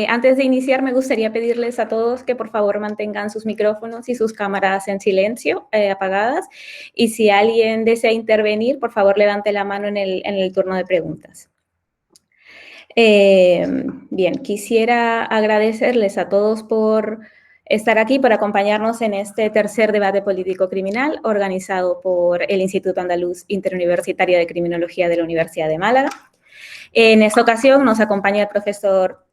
Antes de iniciar, me gustaría pedirles a todos que por favor mantengan sus micrófonos y sus cámaras en silencio, apagadas. Y si alguien desea intervenir, por favor levante la mano en el turno de preguntas. Bien, quisiera agradecerles a todos por estar aquí, por acompañarnos en este tercer debate político criminal organizado por el Instituto Andaluz Interuniversitario de Criminología de la Universidad de Málaga. En esta ocasión nos acompaña el profesor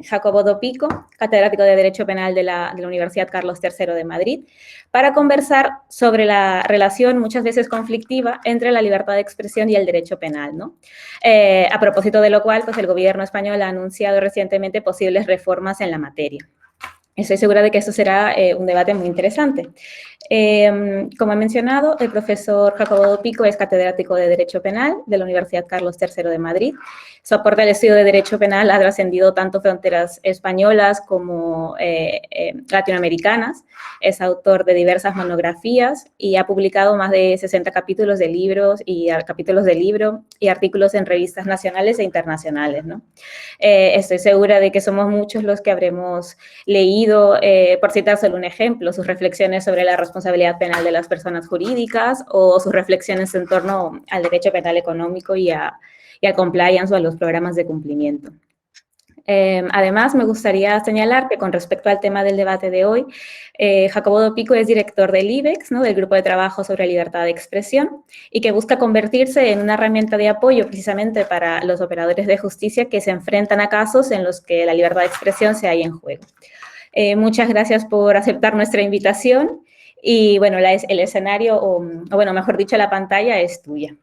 Jacobo Dopico, catedrático de Derecho Penal de la Universidad Carlos III de Madrid, para conversar sobre la relación muchas veces conflictiva entre la libertad de expresión y el derecho penal, ¿no? A propósito de lo cual, pues el gobierno español ha anunciado recientemente posibles reformas en la materia. Estoy segura de que esto será un debate muy interesante. Como he mencionado, el profesor Jacobo Dopico es catedrático de Derecho Penal de la Universidad Carlos III de Madrid. Su aporte al estudio de Derecho Penal ha trascendido tanto fronteras españolas como latinoamericanas. Es autor de diversas monografías y ha publicado más de 60 capítulos de libros y artículos en revistas nacionales e internacionales, ¿no? Estoy segura de que somos muchos los que habremos leído, por citar solo un ejemplo, sus reflexiones sobre la responsabilidad penal de las personas jurídicas o sus reflexiones en torno al derecho penal económico y al compliance o a los programas de cumplimiento. Además, me gustaría señalar que con respecto al tema del debate de hoy, Jacobo Dopico es director del IBEX, ¿no?, del Grupo de Trabajo sobre Libertad de Expresión, y que busca convertirse en una herramienta de apoyo precisamente para los operadores de justicia que se enfrentan a casos en los que la libertad de expresión se halla en juego. Muchas gracias por aceptar nuestra invitación y, bueno, el escenario, o bueno, mejor dicho, la pantalla es tuya.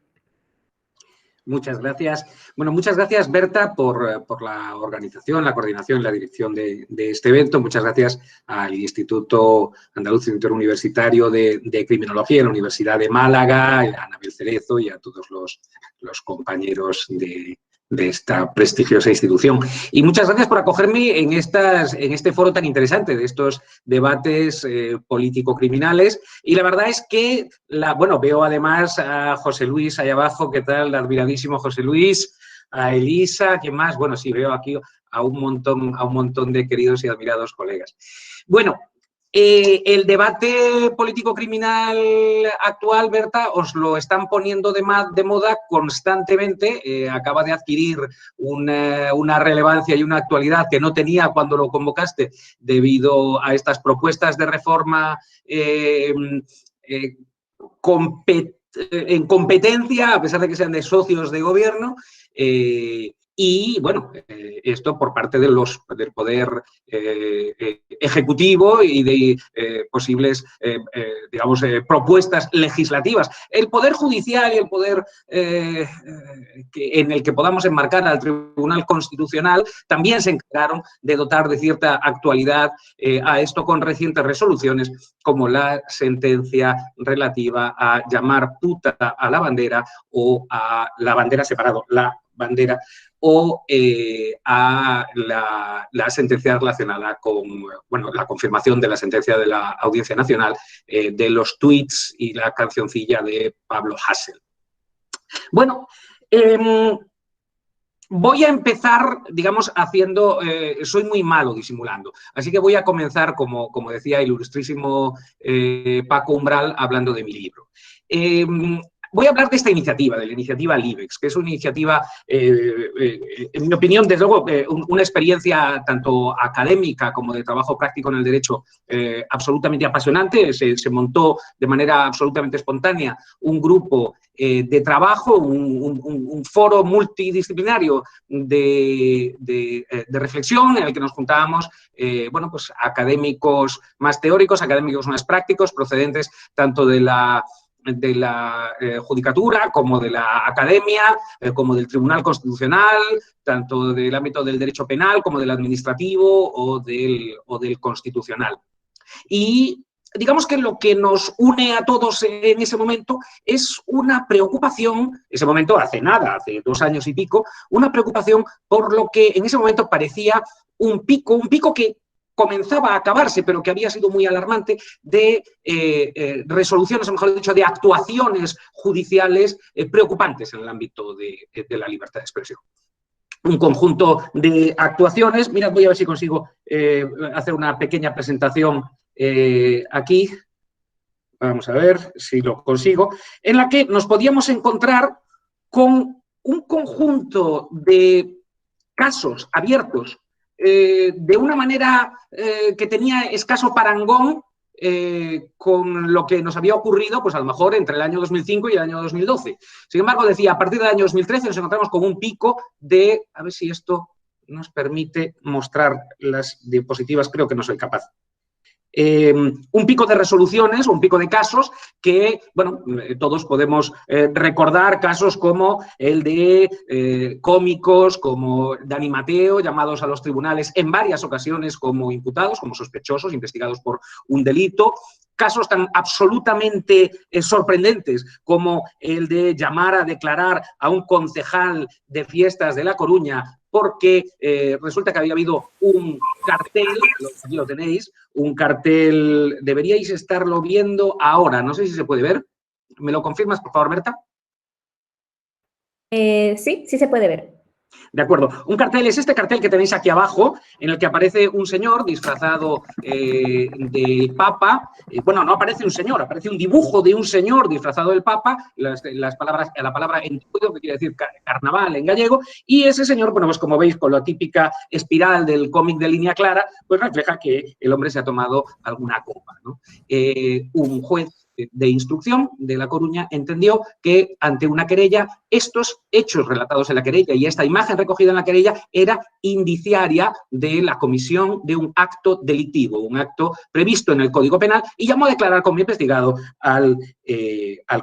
Muchas gracias. Bueno, muchas gracias, Berta, por la organización, la coordinación y la dirección de este evento. Muchas gracias al Instituto Andaluz Interuniversitario de Criminología, a la Universidad de Málaga, a Anabel Cerezo y a todos los compañeros de esta prestigiosa institución. Y muchas gracias por acogerme en este foro tan interesante de estos debates político-criminales. Y la verdad es que, bueno, veo además a José Luis ahí abajo. ¿Qué tal? Admiradísimo José Luis. A Elisa, ¿quién más? Bueno, sí, veo aquí a un montón de queridos y admirados colegas. Bueno, el debate político-criminal actual, Berta, os lo están poniendo de moda constantemente. Acaba de adquirir una relevancia y una actualidad que no tenía cuando lo convocaste debido a estas propuestas de reforma en competencia, a pesar de que sean de socios de gobierno. Y, bueno, esto por parte del Poder Ejecutivo y de posibles, digamos, propuestas legislativas. El Poder Judicial y el Poder en el que podamos enmarcar al Tribunal Constitucional también se encargaron de dotar de cierta actualidad a esto con recientes resoluciones, como la sentencia relativa a llamar puta a la bandera o a la bandera separado, la bandera, o a la sentencia relacionada con, bueno, la confirmación de la sentencia de la Audiencia Nacional de los tuits y la cancioncilla de Pablo Hasél. Bueno, voy a empezar, digamos, soy muy malo disimulando, así que voy a comenzar, como decía el ilustrísimo Paco Umbral, hablando de mi libro. Voy a hablar de esta iniciativa, de la iniciativa LIBEX, que es una iniciativa, en mi opinión, desde luego, una experiencia tanto académica como de trabajo práctico en el derecho absolutamente apasionante. Se montó de manera absolutamente espontánea un grupo de trabajo, un foro multidisciplinario de reflexión en el que nos juntábamos, bueno, pues académicos más teóricos, académicos más prácticos, procedentes tanto de la judicatura, como de la academia, como del Tribunal Constitucional, tanto del ámbito del derecho penal como del administrativo o del constitucional. Y digamos que lo que nos une a todos en ese momento es una preocupación, ese momento hace nada, hace 2 años y pico, una preocupación por lo que en ese momento parecía un pico que comenzaba a acabarse, pero que había sido muy alarmante, de resoluciones, o mejor dicho, de actuaciones judiciales preocupantes en el ámbito de la libertad de expresión. un conjunto de actuaciones. Mirad, voy a ver si consigo hacer una pequeña presentación aquí. Vamos a ver si lo consigo. En la que nos podíamos encontrar con un conjunto de casos abiertos de una manera que tenía escaso parangón con lo que nos había ocurrido, pues a lo mejor entre el año 2005 y el año 2012. Sin embargo, decía, a partir del año 2013 nos encontramos con un pico de, a ver si esto nos permite mostrar las diapositivas, creo que no soy capaz. Un pico de resoluciones, un pico de casos que, bueno, todos podemos recordar casos como el de cómicos como Dani Mateo, llamados a los tribunales en varias ocasiones como imputados, como sospechosos, investigados por un delito. Casos tan absolutamente sorprendentes como el de llamar a declarar a un concejal de fiestas de La Coruña porque resulta que había habido un cartel, aquí lo tenéis, un cartel, deberíais estarlo viendo ahora, no sé si se puede ver. ¿Me lo confirmas, por favor, Berta? Sí se puede ver. De acuerdo. Un cartel es este cartel que tenéis aquí abajo, en el que aparece un señor disfrazado del Papa. Bueno, no aparece un señor, aparece un dibujo de un señor disfrazado del Papa, la palabra entuido, que quiere decir carnaval en gallego, y ese señor, bueno, pues como veis, con la típica espiral del cómic de línea clara, pues refleja que el hombre se ha tomado alguna copa, ¿no? Un juez de instrucción de La Coruña entendió que ante una querella estos hechos relatados en la querella y esta imagen recogida en la querella era indiciaria de la comisión de un acto delictivo, un acto previsto en el Código Penal, y llamó a declarar como investigado al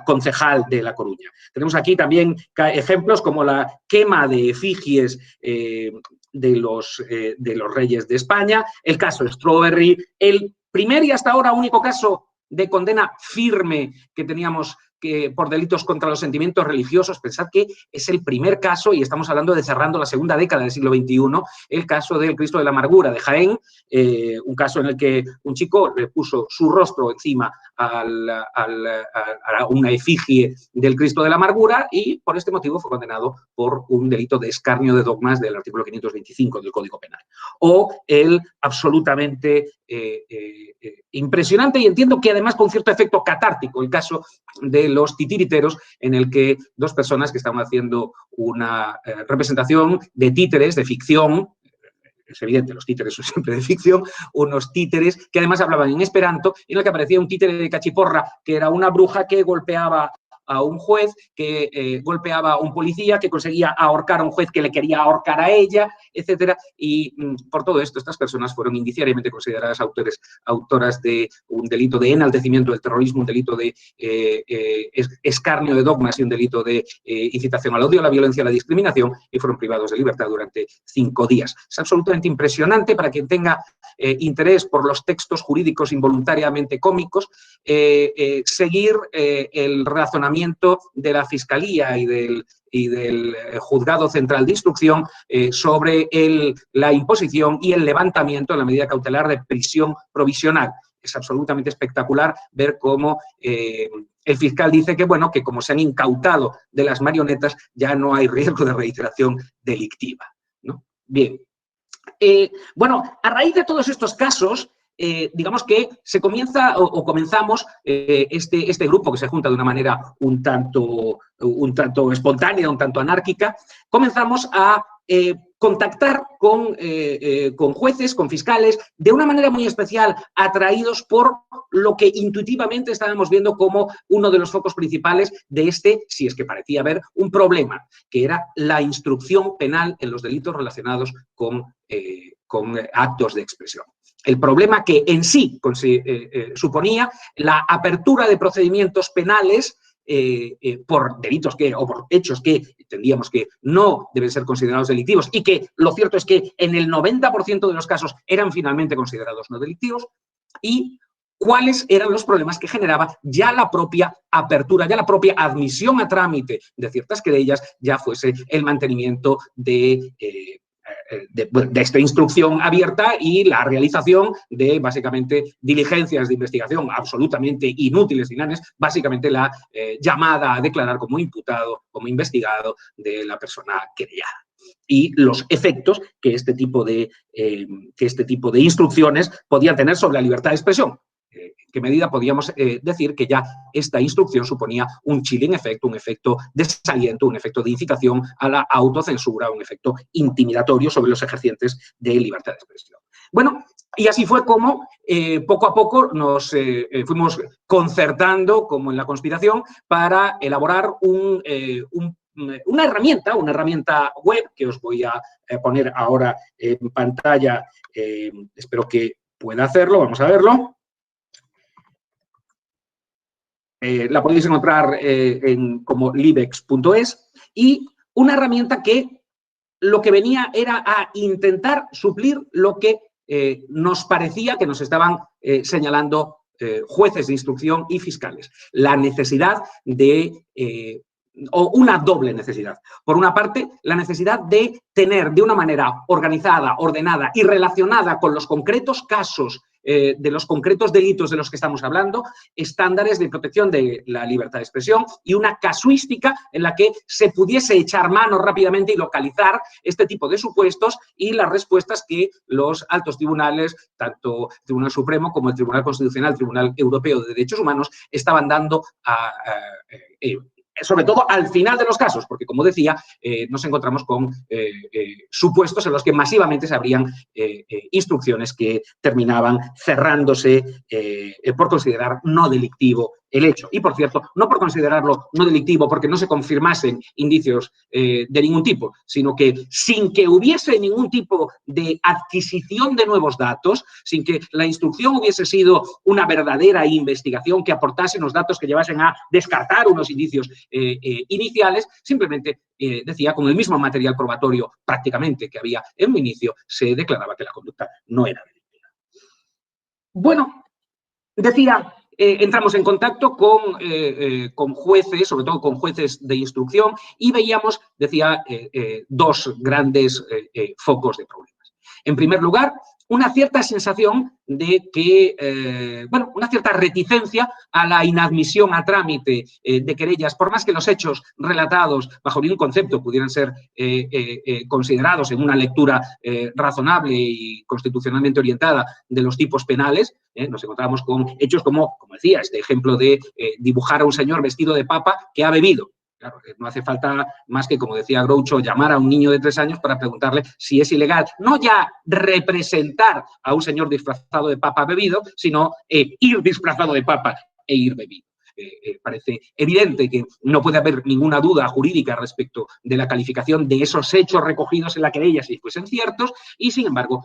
concejal de La Coruña. Tenemos aquí también ejemplos como la quema de efigies de los reyes de España, el caso Strawberry, el primer y hasta ahora único caso de condena firme que teníamos por delitos contra los sentimientos religiosos. Pensad que es el primer caso, y estamos hablando de cerrando la segunda década del siglo XXI, el caso del Cristo de la Amargura de Jaén, un caso en el que un chico le puso su rostro encima a una efigie del Cristo de la Amargura y por este motivo fue condenado por un delito de escarnio de dogmas del artículo 525 del Código Penal. O el absolutamente impresionante, y entiendo que además con cierto efecto catártico, el caso de los titiriteros, en el que dos personas que estaban haciendo una representación de títeres, de ficción, es evidente, los títeres son siempre de ficción, unos títeres que además hablaban en esperanto, en el que aparecía un títere de cachiporra, que era una bruja que golpeaba a un juez, que golpeaba a un policía, que conseguía ahorcar a un juez que le quería ahorcar a ella, etcétera. Y por todo esto, estas personas fueron indiciariamente consideradas autoras de un delito de enaltecimiento del terrorismo, un delito de escarnio de dogmas y un delito de incitación al odio, a la violencia, a la discriminación, y fueron privados de libertad durante 5 días. Es absolutamente impresionante para quien tenga interés por los textos jurídicos involuntariamente cómicos, seguir el razonamiento de la Fiscalía y del Juzgado Central de Instrucción sobre la imposición y el levantamiento de la medida cautelar de prisión provisional. Es absolutamente espectacular ver cómo el fiscal dice que, bueno, que como se han incautado de las marionetas ya no hay riesgo de reiteración delictiva, ¿no? Bien. Bueno, a raíz de todos estos casos, digamos que se comienza o comenzamos este grupo que se junta de una manera un tanto espontánea, un tanto anárquica, comenzamos a contactar con jueces, con fiscales, de una manera muy especial, atraídos por lo que intuitivamente estábamos viendo como uno de los focos principales de si es que parecía haber un problema, que era la instrucción penal en los delitos relacionados con actos de expresión. El problema que en sí suponía la apertura de procedimientos penales por delitos o por hechos que entendíamos que no deben ser considerados delictivos y que lo cierto es que en el 90% de los casos eran finalmente considerados no delictivos, y cuáles eran los problemas que generaba ya la propia apertura, ya la propia admisión a trámite de ciertas querellas, ya fuese el mantenimiento de esta instrucción abierta y la realización de, básicamente, diligencias de investigación absolutamente inútiles y inanes, básicamente la llamada a declarar como imputado, como investigado de la persona querellada. y los efectos que este tipo de instrucciones podían tener sobre la libertad de expresión. ¿En qué medida podíamos decir que ya esta instrucción suponía un chilling effect, un efecto desaliento, un efecto de incitación a la autocensura, un efecto intimidatorio sobre los ejercientes de libertad de expresión? Bueno, y así fue como poco a poco nos fuimos concertando, como en la conspiración, para elaborar una herramienta web que os voy a poner ahora en pantalla. Espero que pueda hacerlo, vamos a verlo. La podéis encontrar como libex.es, y una herramienta que lo que venía era a intentar suplir lo que nos parecía que nos estaban señalando jueces de instrucción y fiscales. La necesidad o una doble necesidad. Por una parte, la necesidad de tener de una manera organizada, ordenada y relacionada con los concretos casos de los concretos delitos de los que estamos hablando, estándares de protección de la libertad de expresión y una casuística en la que se pudiese echar mano rápidamente y localizar este tipo de supuestos y las respuestas que los altos tribunales, tanto el Tribunal Supremo como el Tribunal Constitucional, el Tribunal Europeo de Derechos Humanos, estaban dando sobre todo al final de los casos, porque, como decía, nos encontramos con supuestos en los que masivamente se abrían instrucciones que terminaban cerrándose por considerar no delictivo el hecho. Y, por cierto, no por considerarlo no delictivo porque no se confirmasen indicios de ningún tipo, sino que sin que hubiese ningún tipo de adquisición de nuevos datos, sin que la instrucción hubiese sido una verdadera investigación que aportase unos datos que llevasen a descartar unos indicios iniciales, simplemente decía, con el mismo material probatorio prácticamente que había en un inicio, se declaraba que la conducta no era delictiva. Bueno, decía, entramos en contacto con jueces, sobre todo con jueces de instrucción, y veíamos, decía, dos grandes focos de problemas. En primer lugar, una cierta sensación de que, bueno, una cierta reticencia a la inadmisión a trámite de querellas, por más que los hechos relatados bajo ningún concepto pudieran ser considerados en una lectura razonable y constitucionalmente orientada de los tipos penales. Nos encontramos con hechos como decía, este ejemplo de dibujar a un señor vestido de papa que ha bebido. Claro, no hace falta más que, como decía Groucho, llamar a un niño de 3 años para preguntarle si es ilegal, no ya representar a un señor disfrazado de papa bebido, sino ir disfrazado de papa e ir bebido. Parece evidente que no puede haber ninguna duda jurídica respecto de la calificación de esos hechos recogidos en la querella si fuesen ciertos, y sin embargo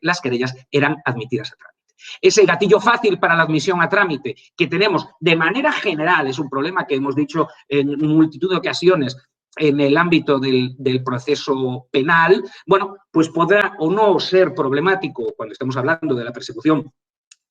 las querellas eran admitidas a trámite. Ese gatillo fácil para la admisión a trámite que tenemos de manera general, es un problema que hemos dicho en multitud de ocasiones en el ámbito del proceso penal, bueno, pues podrá o no ser problemático cuando estamos hablando de la persecución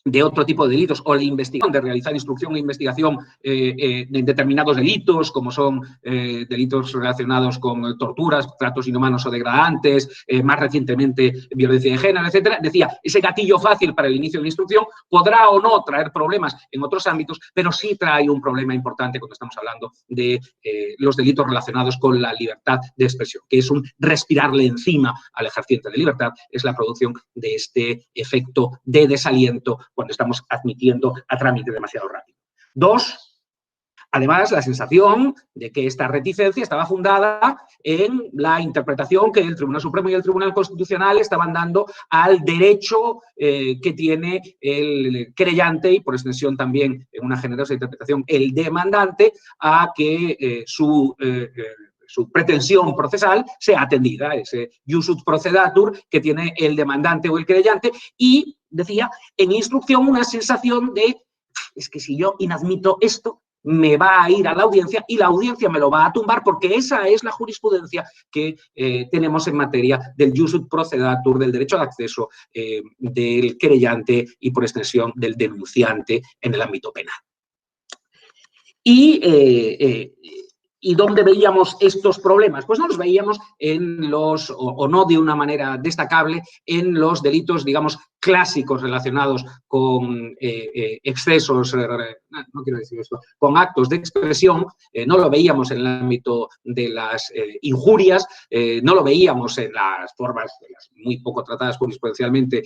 de otro tipo de delitos o la investigación, de realizar instrucción e investigación de determinados delitos, como son delitos relacionados con torturas, tratos inhumanos o degradantes, más recientemente violencia de género, etcétera. Decía, ese gatillo fácil para el inicio de la instrucción podrá o no traer problemas en otros ámbitos, pero sí trae un problema importante cuando estamos hablando de los delitos relacionados con la libertad de expresión, que es un respirarle encima al ejerciente de libertad, es la producción de este efecto de desaliento cuando estamos admitiendo a trámite demasiado rápido. 2, además, la sensación de que esta reticencia estaba fundada en la interpretación que el Tribunal Supremo y el Tribunal Constitucional estaban dando al derecho que tiene el querellante y, por extensión también, en una generosa interpretación, el demandante, a que su pretensión procesal sea atendida, ese jus ut procedatur que tiene el demandante o el querellante, y, decía, en instrucción una sensación de, es que si yo inadmito esto, me va a ir a la audiencia y la audiencia me lo va a tumbar porque esa es la jurisprudencia que tenemos en materia del jus ut procedatur, del derecho de acceso del querellante y, por extensión, del denunciante en el ámbito penal. Y ¿Y dónde veíamos estos problemas? Pues no los veíamos en los, o no de una manera destacable, en los delitos, digamos, clásicos relacionados con excesos, no quiero decir esto, con actos de expresión, no lo veíamos en el ámbito de las injurias, no lo veíamos en las formas, las muy poco tratadas jurisprudencialmente,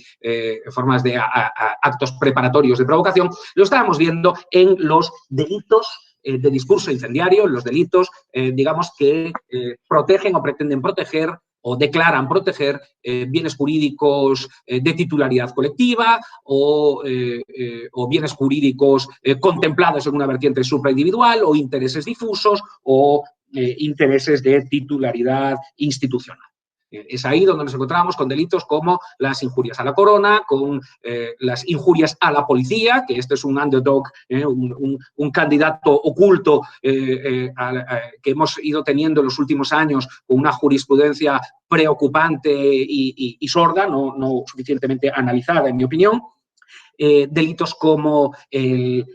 formas de actos preparatorios de provocación, lo estábamos viendo en los delitos de discurso incendiario, los delitos, digamos, que protegen o pretenden proteger o declaran proteger bienes jurídicos de titularidad colectiva o bienes jurídicos contemplados en una vertiente supraindividual o intereses difusos o intereses de titularidad institucional. Es ahí donde nos encontramos con delitos como las injurias a la corona, con las injurias a la policía, que este es un underdog, un candidato oculto que hemos ido teniendo en los últimos años con una jurisprudencia preocupante y sorda, no suficientemente analizada, en mi opinión. Delitos como el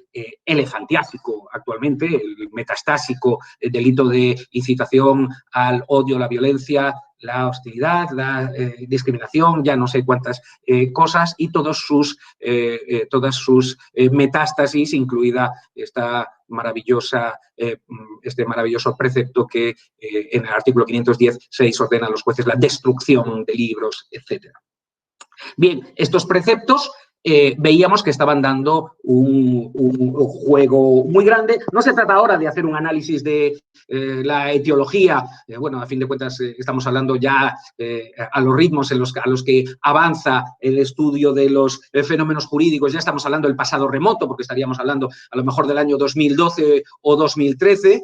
elefantiásico actualmente, el metastásico, el delito de incitación al odio, la violencia, la hostilidad, la discriminación, ya no sé cuántas cosas, y todas sus metástasis, incluida este maravilloso precepto que en el artículo 516 ordena a los jueces la destrucción de libros, etc. Bien, estos preceptos veíamos que estaban dando un juego muy grande. No se trata ahora de hacer un análisis de la etiología. Bueno, a fin de cuentas estamos hablando ya a los ritmos a los que avanza el estudio de los fenómenos jurídicos. Ya estamos hablando del pasado remoto, porque estaríamos hablando a lo mejor del año 2012 o 2013,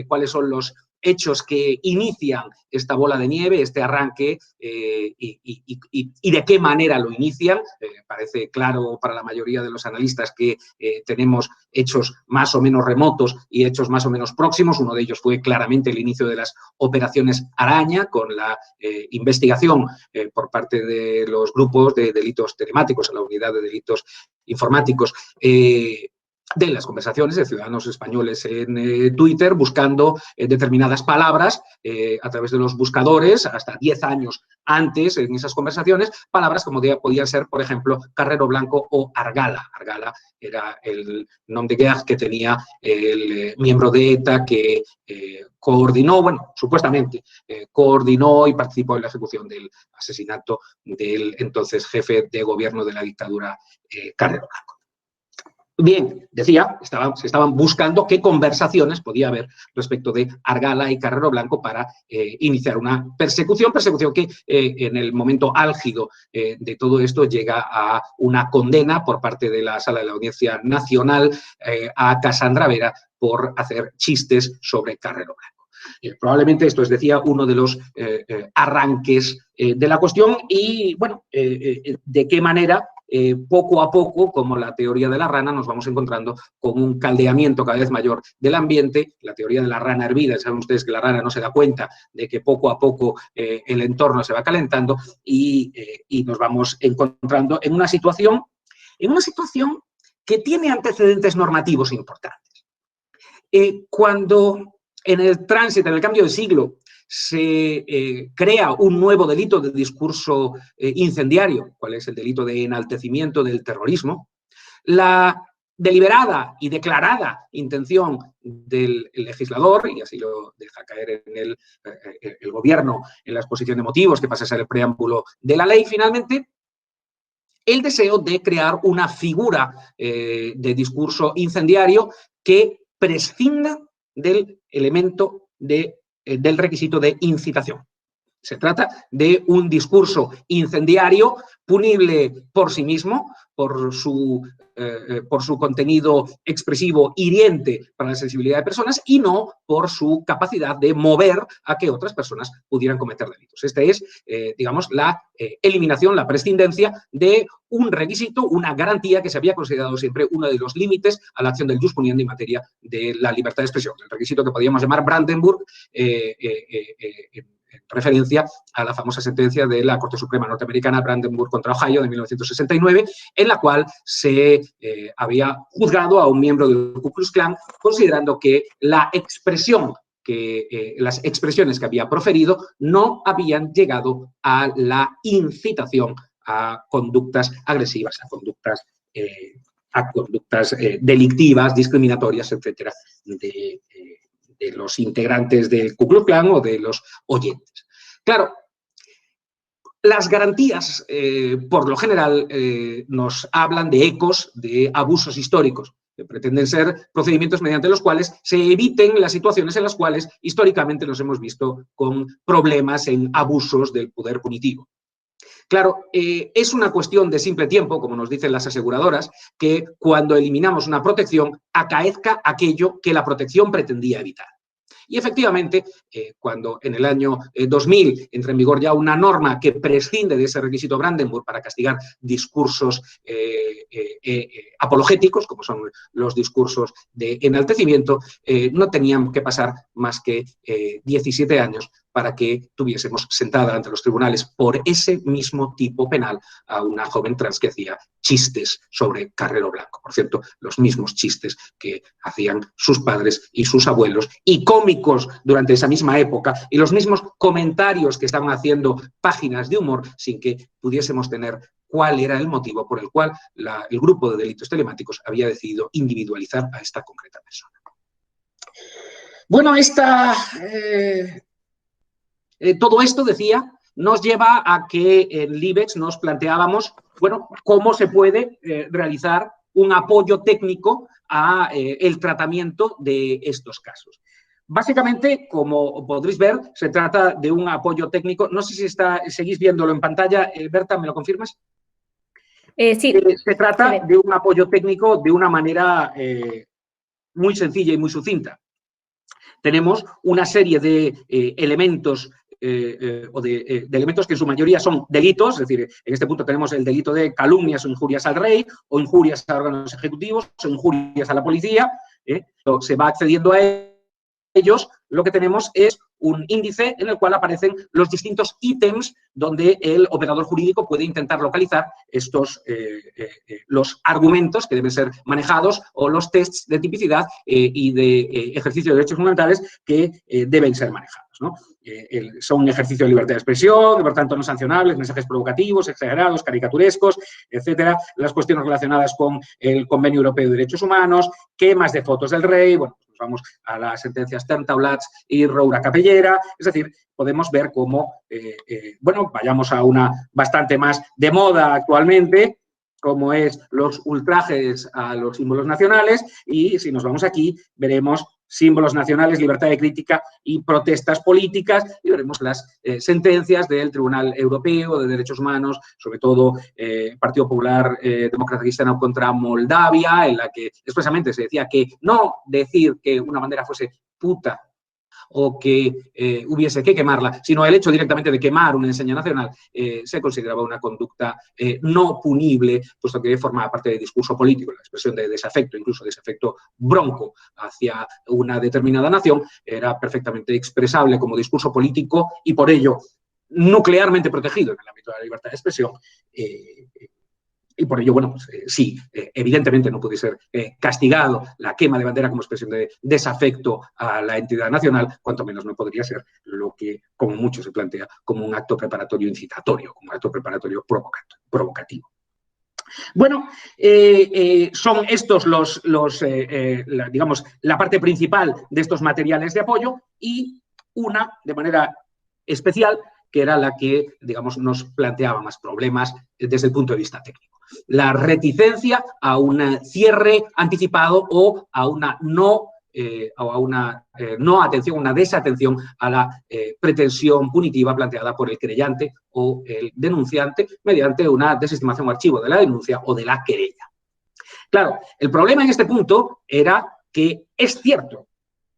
cuáles son los hechos que inician esta bola de nieve, este arranque, y de qué manera lo inician. Parece claro para la mayoría de los analistas que tenemos hechos más o menos remotos y hechos más o menos próximos. Uno de ellos fue claramente el inicio de las operaciones Araña, con la investigación por parte de los grupos de delitos telemáticos, a la unidad de delitos informáticos, de las conversaciones de ciudadanos españoles en Twitter buscando determinadas palabras a través de los buscadores, hasta 10 años antes en esas conversaciones, palabras como podían ser, por ejemplo, Carrero Blanco o Argala. Argala era el nom de guerre que tenía el miembro de ETA que coordinó, bueno, supuestamente, coordinó y participó en la ejecución del asesinato del entonces jefe de gobierno de la dictadura, Carrero Blanco. Bien, decía, se estaban buscando qué conversaciones podía haber respecto de Argala y Carrero Blanco para iniciar una persecución que en el momento álgido de todo esto llega a una condena por parte de la Sala de la Audiencia Nacional a Casandra Vera por hacer chistes sobre Carrero Blanco. Probablemente esto es, decía, uno de los arranques de la cuestión y, bueno, de qué manera poco a poco, como la teoría de la rana, nos vamos encontrando con un caldeamiento cada vez mayor del ambiente, la teoría de la rana hervida. Saben ustedes que la rana no se da cuenta de que poco a poco el entorno se va calentando y nos vamos encontrando en una situación que tiene antecedentes normativos importantes. Cuando en el tránsito, en el cambio de siglo, se crea un nuevo delito de discurso incendiario, cuál es el delito de enaltecimiento del terrorismo, la deliberada y declarada intención del legislador, y así lo deja caer en el gobierno en la exposición de motivos, que pasa a ser el preámbulo de la ley, finalmente, el deseo de crear una figura de discurso incendiario que prescinda del elemento del requisito de incitación. Se trata de un discurso incendiario punible por sí mismo, por su contenido expresivo hiriente para la sensibilidad de personas y no por su capacidad de mover a que otras personas pudieran cometer delitos. Esta es, digamos, la eliminación, la prescindencia de un requisito, una garantía que se había considerado siempre uno de los límites a la acción del jus puniendi en materia de la libertad de expresión. El requisito que podríamos llamar Brandenburg, en referencia a la famosa sentencia de la Corte Suprema norteamericana Brandenburg contra Ohio de 1969, en la cual se había juzgado a un miembro del Ku Klux Klan considerando que la expresión las expresiones que había proferido no habían llegado a la incitación a conductas agresivas, a conductas delictivas, discriminatorias, etcétera, de los integrantes del Ku Klux Klan o de los oyentes. Claro, las garantías, por lo general, nos hablan de ecos de abusos históricos, que pretenden ser procedimientos mediante los cuales se eviten las situaciones en las cuales históricamente nos hemos visto con problemas en abusos del poder punitivo. Claro, es una cuestión de simple tiempo, como nos dicen las aseguradoras, que cuando eliminamos una protección acaezca aquello que la protección pretendía evitar. Y efectivamente, cuando en el año 2000 entra en vigor ya una norma que prescinde de ese requisito Brandenburg para castigar discursos apologéticos, como son los discursos de enaltecimiento, no tenían que pasar más que 17 años para que tuviésemos sentada ante los tribunales por ese mismo tipo penal a una joven trans que hacía chistes sobre Carrero Blanco. Por cierto, los mismos chistes que hacían sus padres y sus abuelos, y cómicos durante esa misma época, y los mismos comentarios que estaban haciendo páginas de humor sin que pudiésemos tener cuál era el motivo por el cual el grupo de delitos telemáticos había decidido individualizar a esta concreta persona. Bueno, todo esto, decía, nos lleva a que en LIBEX nos planteábamos, bueno, cómo se puede realizar un apoyo técnico a el tratamiento de estos casos. Básicamente, como podréis ver, se trata de un apoyo técnico. No sé si seguís viéndolo en pantalla. Berta, ¿me lo confirmas? Sí. Se trata de un apoyo técnico de una manera muy sencilla y muy sucinta. Tenemos una serie de elementos de elementos que en su mayoría son delitos, es decir, en este punto tenemos el delito de calumnias o injurias al rey, o injurias a órganos ejecutivos, o injurias a la policía. Se va accediendo a ellos, lo que tenemos es un índice en el cual aparecen los distintos ítems donde el operador jurídico puede intentar localizar los argumentos que deben ser manejados o los tests de tipicidad y de ejercicio de derechos fundamentales que deben ser manejados, ¿no? Son ejercicio de libertad de expresión, por tanto no sancionables, mensajes provocativos, exagerados, caricaturescos, etcétera. Las cuestiones relacionadas con el Convenio Europeo de Derechos Humanos, quemas de fotos del rey, bueno, pues vamos a las sentencias Stern-Taulatz y Roura Capellera, es decir, podemos ver cómo, bueno, vayamos a una bastante más de moda actualmente, como es los ultrajes a los símbolos nacionales, y si nos vamos aquí, veremos símbolos nacionales, libertad de crítica y protestas políticas, y veremos las sentencias del Tribunal Europeo de Derechos Humanos, sobre todo Partido Popular Demócrata Cristiano contra Moldavia, en la que expresamente se decía que no decir que una bandera fuese puta o que hubiese que quemarla, sino el hecho directamente de quemar una enseña nacional se consideraba una conducta no punible, puesto que formaba parte del discurso político, la expresión de desafecto, incluso desafecto bronco hacia una determinada nación, era perfectamente expresable como discurso político y por ello nuclearmente protegido en el ámbito de la libertad de expresión. Y por ello, bueno, pues sí, evidentemente no puede ser castigado la quema de bandera como expresión de desafecto a la entidad nacional, cuanto menos no podría ser lo que, como mucho se plantea, como un acto preparatorio incitatorio, como un acto preparatorio provocativo. Bueno, son estos digamos, la parte principal de estos materiales de apoyo y una, de manera especial, que era la que, digamos, nos planteaba más problemas desde el punto de vista técnico. La reticencia a un cierre anticipado o a una no atención, una desatención a la pretensión punitiva planteada por el querellante o el denunciante mediante una desestimación o archivo de la denuncia o de la querella. Claro, el problema en este punto era que es cierto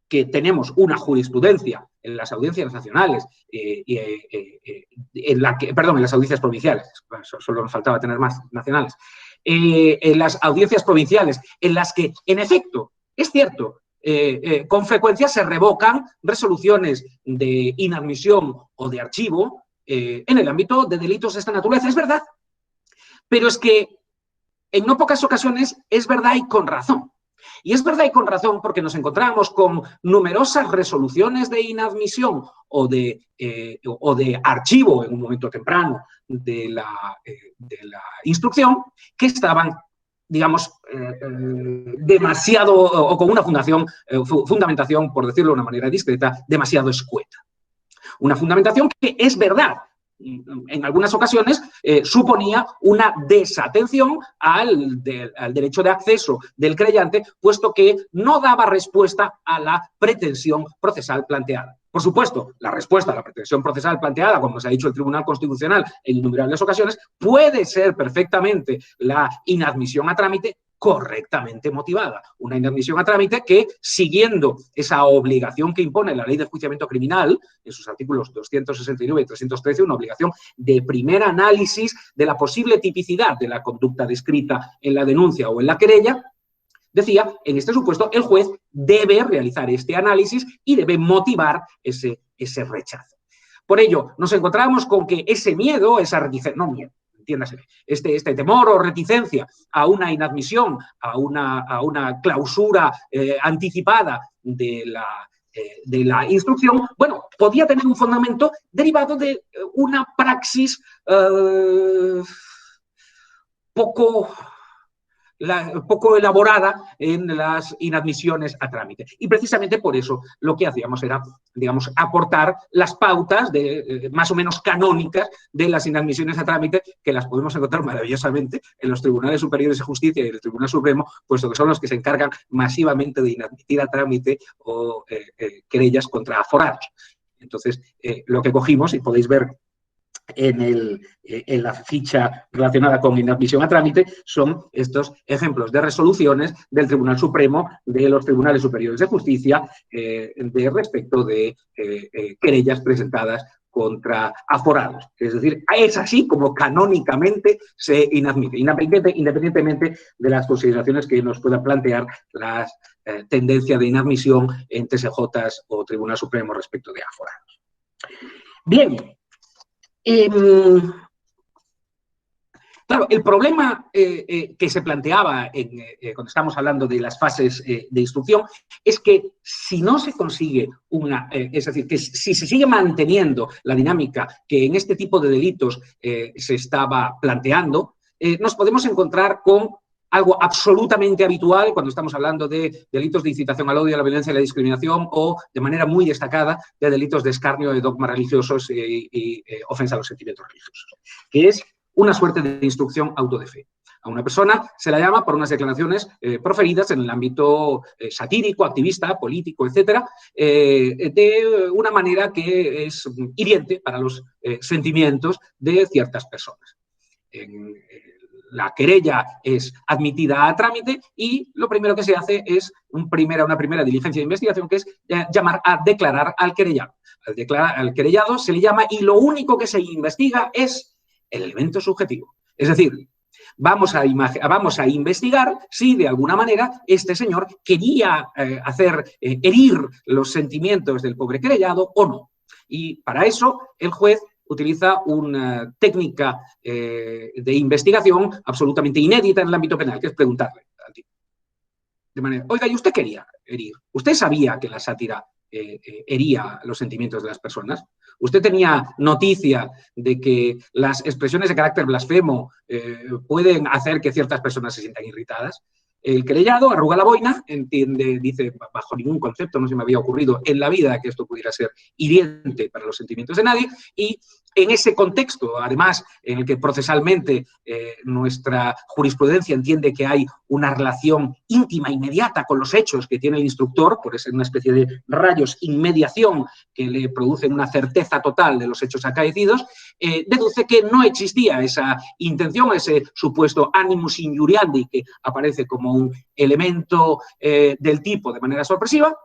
que tenemos una jurisprudencia en las audiencias nacionales, en las audiencias provinciales, solo nos faltaba tener más nacionales, en las audiencias provinciales, en las que, en efecto, es cierto, con frecuencia se revocan resoluciones de inadmisión o de archivo en el ámbito de delitos de esta naturaleza, es verdad, pero es que en no pocas ocasiones es verdad y con razón. Y es verdad y con razón porque nos encontramos con numerosas resoluciones de inadmisión o de archivo en un momento temprano de la instrucción que estaban, digamos, demasiado, o con una fundamentación, por decirlo de una manera discreta, demasiado escueta. Una fundamentación que es verdad, en algunas ocasiones suponía una desatención al derecho de acceso del creyente, puesto que no daba respuesta a la pretensión procesal planteada. Por supuesto, la respuesta a la pretensión procesal planteada, como nos ha dicho el Tribunal Constitucional en innumerables ocasiones, puede ser perfectamente la inadmisión a trámite correctamente motivada. Una inadmisión a trámite que, siguiendo esa obligación que impone la Ley de Enjuiciamiento Criminal, en sus artículos 269 y 313, una obligación de primer análisis de la posible tipicidad de la conducta descrita en la denuncia o en la querella, decía, en este supuesto, el juez debe realizar este análisis y debe motivar ese rechazo. Por ello, nos encontramos con que ese miedo, esa reticencia, no miedo, entiéndase, este temor o reticencia a una inadmisión, a una clausura anticipada de la instrucción, bueno, podía tener un fundamento derivado de una praxis poco elaborada en las inadmisiones a trámite. Y precisamente por eso lo que hacíamos era, digamos, aportar las pautas más o menos canónicas de las inadmisiones a trámite, que las podemos encontrar maravillosamente en los tribunales superiores de justicia y en el Tribunal Supremo, puesto que son los que se encargan masivamente de inadmitir a trámite o querellas contra aforados. Entonces, lo que cogimos, y podéis ver en la ficha relacionada con inadmisión a trámite, son estos ejemplos de resoluciones del Tribunal Supremo, de los Tribunales Superiores de Justicia, respecto de querellas presentadas contra aforados. Es decir, es así como canónicamente se inadmite, independientemente de las consideraciones que nos puedan plantear las tendencias de inadmisión en TSJs o Tribunal Supremo respecto de aforados. Bien. Claro, el problema que se planteaba cuando estamos hablando de las fases de instrucción es que si no se consigue es decir, que si se sigue manteniendo la dinámica que en este tipo de delitos se estaba planteando, nos podemos encontrar con algo absolutamente habitual cuando estamos hablando de delitos de incitación al odio, a la violencia y la discriminación, o de manera muy destacada de delitos de escarnio, de dogmas religiosos y ofensa a los sentimientos religiosos, que es una suerte de instrucción auto de fe. A una persona se la llama por unas declaraciones proferidas en el ámbito satírico, activista, político, etcétera, de una manera que es hiriente para los sentimientos de ciertas personas. La querella es admitida a trámite y lo primero que se hace es una primera diligencia de investigación, que es llamar a declarar al querellado. Al querellado se le llama y lo único que se investiga es el elemento subjetivo. Es decir, vamos a investigar si de alguna manera este señor quería herir los sentimientos del pobre querellado o no. Y para eso el juez utiliza una técnica de investigación absolutamente inédita en el ámbito penal, que es preguntarle al tipo. De manera, oiga, ¿y usted quería herir? ¿Usted sabía que la sátira hería los sentimientos de las personas? ¿Usted tenía noticia de que las expresiones de carácter blasfemo pueden hacer que ciertas personas se sientan irritadas? El querellado arruga la boina, dice, bajo ningún concepto no se me había ocurrido en la vida que esto pudiera ser hiriente para los sentimientos de nadie, y en ese contexto, además, en el que procesalmente nuestra jurisprudencia entiende que hay una relación íntima, inmediata con los hechos que tiene el instructor, por ser una especie de rayos inmediación que le producen una certeza total de los hechos acaecidos, deduce que no existía esa intención, ese supuesto animus injuriandi que aparece como un elemento del tipo de manera sorpresiva,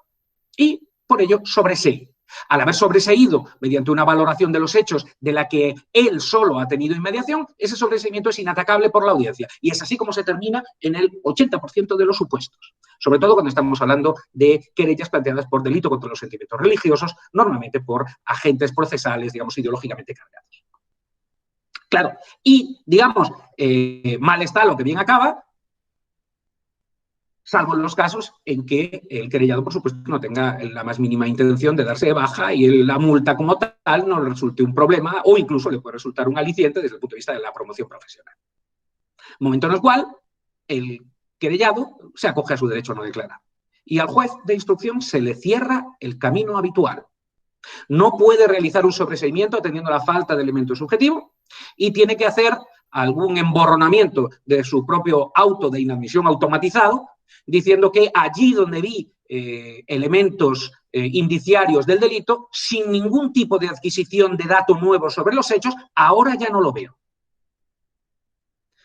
y por ello sobreseí. Al haber sobreseído mediante una valoración de los hechos de la que él solo ha tenido inmediación, ese sobreseimiento es inatacable por la audiencia. Y es así como se termina en el 80% de los supuestos. Sobre todo cuando estamos hablando de querellas planteadas por delito contra los sentimientos religiosos, normalmente por agentes procesales, digamos, ideológicamente cargados. Claro, y, digamos, mal está lo que bien acaba. salvo en los casos en que el querellado, por supuesto, no tenga la más mínima intención de darse de baja y la multa como tal no le resulte un problema o incluso le puede resultar un aliciente desde el punto de vista de la promoción profesional. Momento en el cual el querellado se acoge a su derecho a no declarar y al juez de instrucción se le cierra el camino habitual. No puede realizar un sobreseimiento atendiendo a la falta de elemento subjetivo y tiene que hacer algún emborronamiento de su propio auto de inadmisión automatizado, diciendo que allí donde vi elementos indiciarios del delito, sin ningún tipo de adquisición de dato nuevo sobre los hechos, ahora ya no lo veo.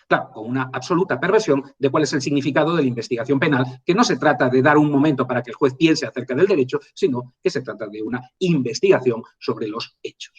Claro, con una absoluta perversión de cuál es el significado de la investigación penal, que no se trata de dar un momento para que el juez piense acerca del derecho, sino que se trata de una investigación sobre los hechos.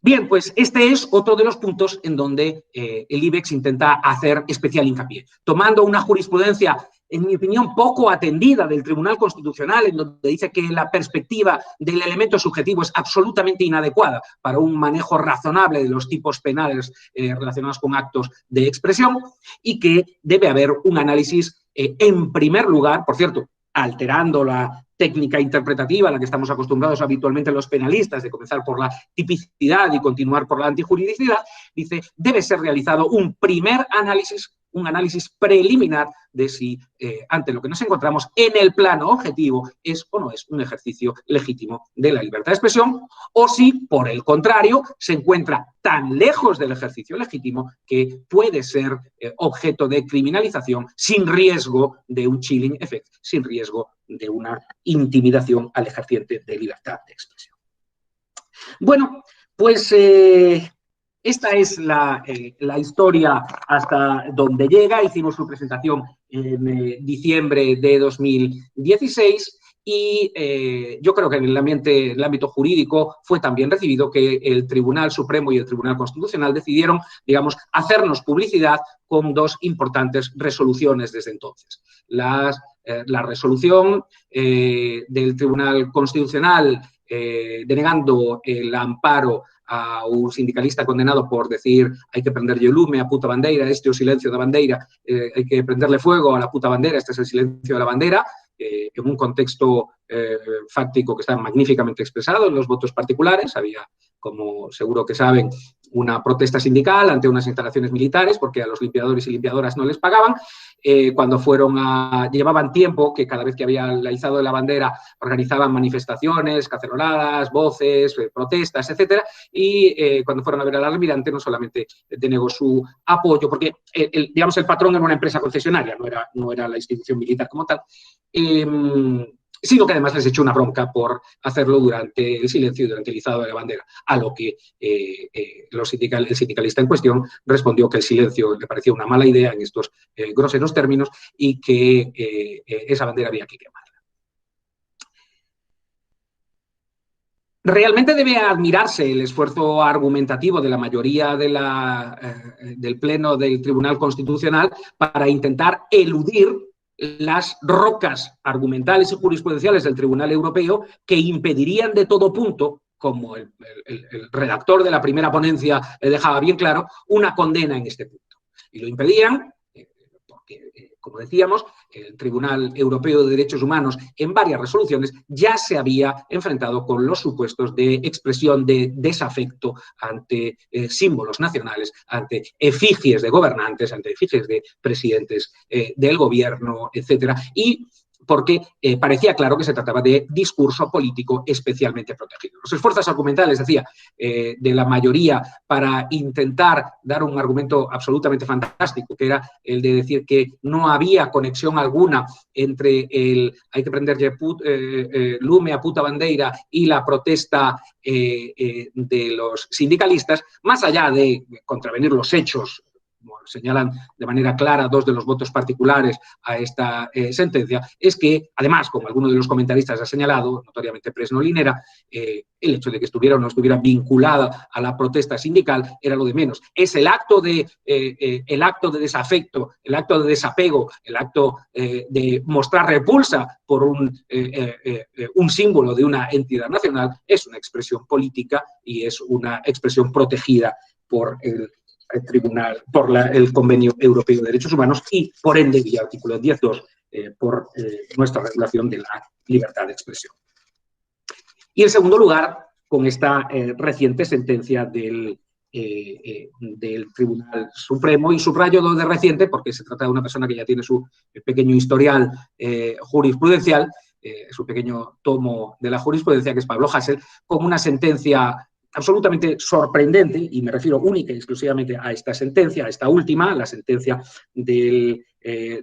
Bien, pues este es otro de los puntos en donde el IBEX intenta hacer especial hincapié, tomando una jurisprudencia, en mi opinión, poco atendida del Tribunal Constitucional, en donde dice que la perspectiva del elemento subjetivo es absolutamente inadecuada para un manejo razonable de los tipos penales relacionados con actos de expresión y que debe haber un análisis, en primer lugar, por cierto, alterando la técnica interpretativa a la que estamos acostumbrados habitualmente los penalistas, de comenzar por la tipicidad y continuar por la antijuridicidad, dice, debe ser realizado un primer análisis, un análisis preliminar de si ante lo que nos encontramos en el plano objetivo es o no es un ejercicio legítimo de la libertad de expresión o si, por el contrario, se encuentra tan lejos del ejercicio legítimo que puede ser objeto de criminalización sin riesgo de un chilling effect, sin riesgo de una intimidación al ejerciente de libertad de expresión. Bueno, pues esta es la historia hasta donde llega. Hicimos su presentación en diciembre de 2016 y yo creo que en el ámbito jurídico fue también recibido que el Tribunal Supremo y el Tribunal Constitucional decidieron, digamos, hacernos publicidad con dos importantes resoluciones desde entonces. La resolución del Tribunal Constitucional denegando el amparo a un sindicalista condenado por decir hay que prenderlle lume a puta bandeira, este o silencio da bandeira, hay que prenderle fuego a la puta bandera, este es el silencio de la bandera, en un contexto fáctico que está magníficamente expresado en los votos particulares. Había, como seguro que saben, una protesta sindical ante unas instalaciones militares porque a los limpiadores y limpiadoras no les pagaban. Cuando llevaban tiempo que cada vez que había el izado de la bandera organizaban manifestaciones, caceroladas, voces, protestas, etcétera, y cuando fueron a ver al almirante no solamente denegó su apoyo, porque digamos el patrón era una empresa concesionaria, no era la institución militar como tal, sino que además les echó una bronca por hacerlo durante el silencio y durante el izado de la bandera, a lo que el sindicalista en cuestión respondió que el silencio le parecía una mala idea en estos groseros términos y que esa bandera había que quemarla. Realmente debe admirarse el esfuerzo argumentativo de la mayoría del Pleno del Tribunal Constitucional para intentar eludir las rocas argumentales y jurisprudenciales del Tribunal Europeo que impedirían de todo punto, como el redactor de la primera ponencia le dejaba bien claro, una condena en este punto. Y lo impedían porque, como decíamos, el Tribunal Europeo de Derechos Humanos en varias resoluciones ya se había enfrentado con los supuestos de expresión de desafecto ante símbolos nacionales, ante efigies de gobernantes, ante efigies de presidentes del gobierno, etcétera, y porque parecía claro que se trataba de discurso político especialmente protegido. Los esfuerzos argumentales, decía, de la mayoría para intentar dar un argumento absolutamente fantástico, que era el de decir que no había conexión alguna entre el hay que prenderle lume a puta bandeira y la protesta de los sindicalistas, más allá de contravenir los hechos, como señalan de manera clara dos de los votos particulares a esta sentencia, es que, además, como alguno de los comentaristas ha señalado, notoriamente Presno-Linera, el hecho de que estuviera o no estuviera vinculada a la protesta sindical era lo de menos. Es el acto de desafecto, el acto de desapego, el acto de mostrar repulsa por un símbolo de una entidad nacional, es una expresión política y es una expresión protegida por el el Convenio Europeo de Derechos Humanos y, por ende, y artículo 10.2, por nuestra regulación de la libertad de expresión. Y en segundo lugar, con esta reciente sentencia del Tribunal Supremo, y subrayo lo de reciente porque se trata de una persona que ya tiene su pequeño historial jurisprudencial, su pequeño tomo de la jurisprudencia, que es Pablo Hasél, con una sentencia absolutamente sorprendente, y me refiero única y exclusivamente a esta sentencia, a esta última, la sentencia de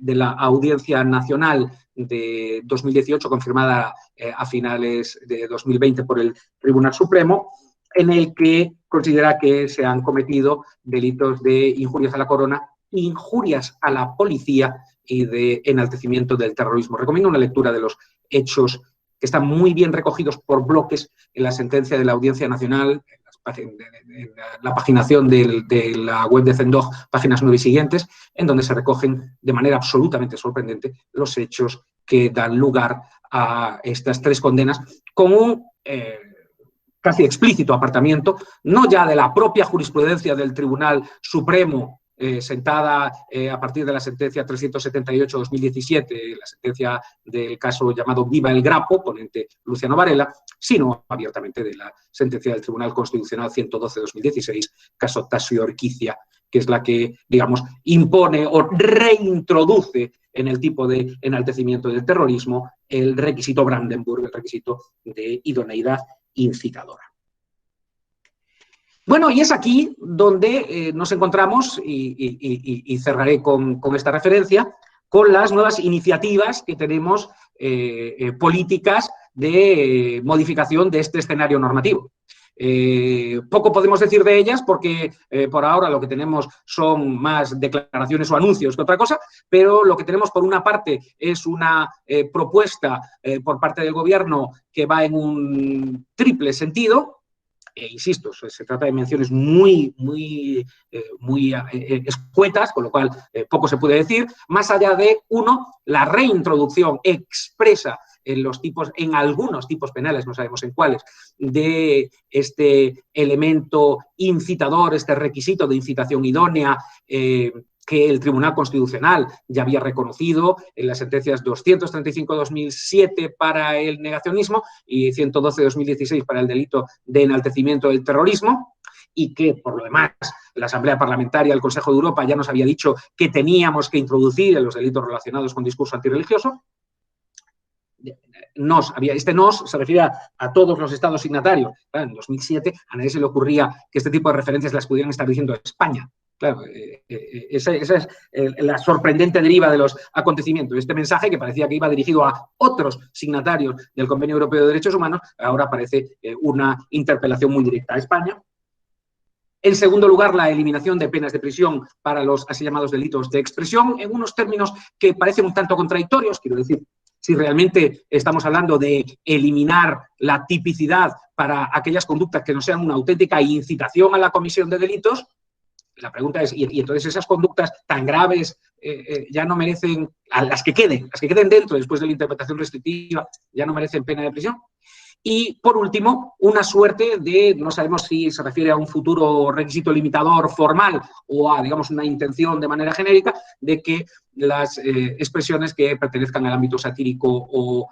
la Audiencia Nacional de 2018, confirmada a finales de 2020 por el Tribunal Supremo, en el que considera que se han cometido delitos de injurias a la corona, injurias a la policía y de enaltecimiento del terrorismo. Recomiendo una lectura de los hechos que están muy bien recogidos por bloques en la sentencia de la Audiencia Nacional, en la paginación de la web de CENDOG, páginas 9 y siguientes, en donde se recogen de manera absolutamente sorprendente los hechos que dan lugar a estas tres condenas, con un casi explícito apartamiento, no ya de la propia jurisprudencia del Tribunal Supremo, sentada a partir de la sentencia 378-2017, la sentencia del caso llamado Viva el Grapo, ponente Luciano Varela, sino abiertamente de la sentencia del Tribunal Constitucional 112-2016, caso Tasio Orquicia, que es la que, digamos, impone o reintroduce en el tipo de enaltecimiento del terrorismo el requisito Brandenburg, el requisito de idoneidad incitadora. Bueno, y es aquí donde nos encontramos, y cerraré con esta referencia, con las nuevas iniciativas que tenemos políticas de modificación de este escenario normativo. Poco podemos decir de ellas porque por ahora lo que tenemos son más declaraciones o anuncios que otra cosa, pero lo que tenemos por una parte es una propuesta por parte del Gobierno que va en un triple sentido. Insisto, se trata de menciones muy escuetas, con lo cual poco se puede decir, más allá de, uno, la reintroducción expresa en algunos tipos penales, no sabemos en cuáles, de este elemento incitador, este requisito de incitación idónea, que el Tribunal Constitucional ya había reconocido en las sentencias 235-2007 para el negacionismo y 112-2016 para el delito de enaltecimiento del terrorismo, y que, por lo demás, la Asamblea Parlamentaria, el Consejo de Europa ya nos había dicho que teníamos que introducir en los delitos relacionados con discurso antirreligioso. Este nos se refiere a todos los estados signatarios. Claro, en 2007 a nadie se le ocurría que este tipo de referencias las pudieran estar diciendo España. Claro, esa es la sorprendente deriva de los acontecimientos. Este mensaje, que parecía que iba dirigido a otros signatarios del Convenio Europeo de Derechos Humanos, ahora parece una interpelación muy directa a España. En segundo lugar, la eliminación de penas de prisión para los así llamados delitos de expresión, en unos términos que parecen un tanto contradictorios. Quiero decir, si realmente estamos hablando de eliminar la tipicidad para aquellas conductas que no sean una auténtica incitación a la comisión de delitos, la pregunta es, ¿y entonces esas conductas tan graves ya no merecen, las que queden dentro después de la interpretación restrictiva, ya no merecen pena de prisión? Y, por último, una suerte de, no sabemos si se refiere a un futuro requisito limitador formal o a, digamos, una intención de manera genérica de que las expresiones que pertenezcan al ámbito satírico o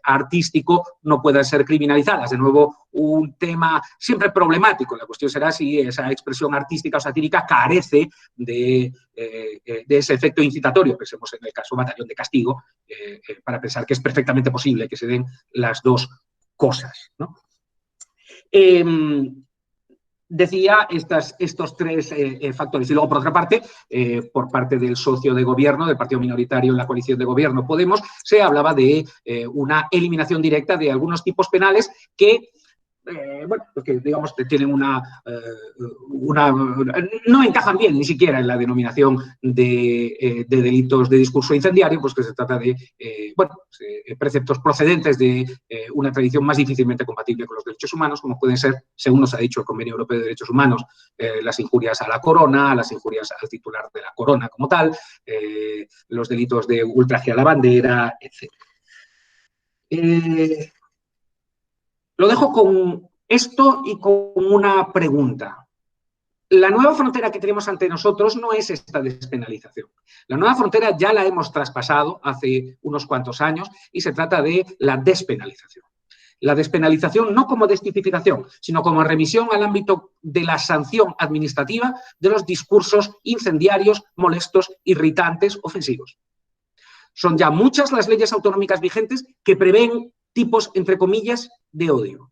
artístico no puedan ser criminalizadas. De nuevo, un tema siempre problemático. La cuestión será si esa expresión artística o satírica carece de ese efecto incitatorio. Pensemos en el caso Batallón de Castigo, para pensar que es perfectamente posible que se den las dos cosas, ¿no? Decía estos tres factores. Y luego, por otra parte, por parte del socio de gobierno, del partido minoritario en la coalición de gobierno Podemos, se hablaba de una eliminación directa de algunos tipos penales que, bueno, porque digamos que tienen no encajan bien ni siquiera en la denominación de delitos de discurso incendiario, pues que se trata de preceptos procedentes de una tradición más difícilmente compatible con los derechos humanos, como pueden ser, según nos ha dicho el Convenio Europeo de Derechos Humanos, las injurias a la corona, las injurias al titular de la corona como tal, los delitos de ultraje a la bandera, etc. Lo dejo con esto y con una pregunta. La nueva frontera que tenemos ante nosotros no es esta despenalización. La nueva frontera ya la hemos traspasado hace unos cuantos años y se trata de la despenalización. La despenalización no como destipificación, sino como remisión al ámbito de la sanción administrativa de los discursos incendiarios, molestos, irritantes, ofensivos. Son ya muchas las leyes autonómicas vigentes que prevén tipos, entre comillas, de odio.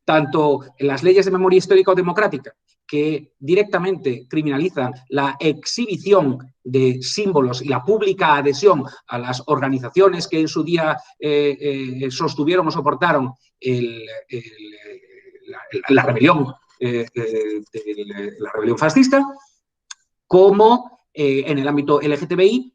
Tanto en las leyes de memoria histórica o democrática, que directamente criminalizan la exhibición de símbolos y la pública adhesión a las organizaciones que en su día sostuvieron o soportaron la rebelión fascista, como en el ámbito LGTBI,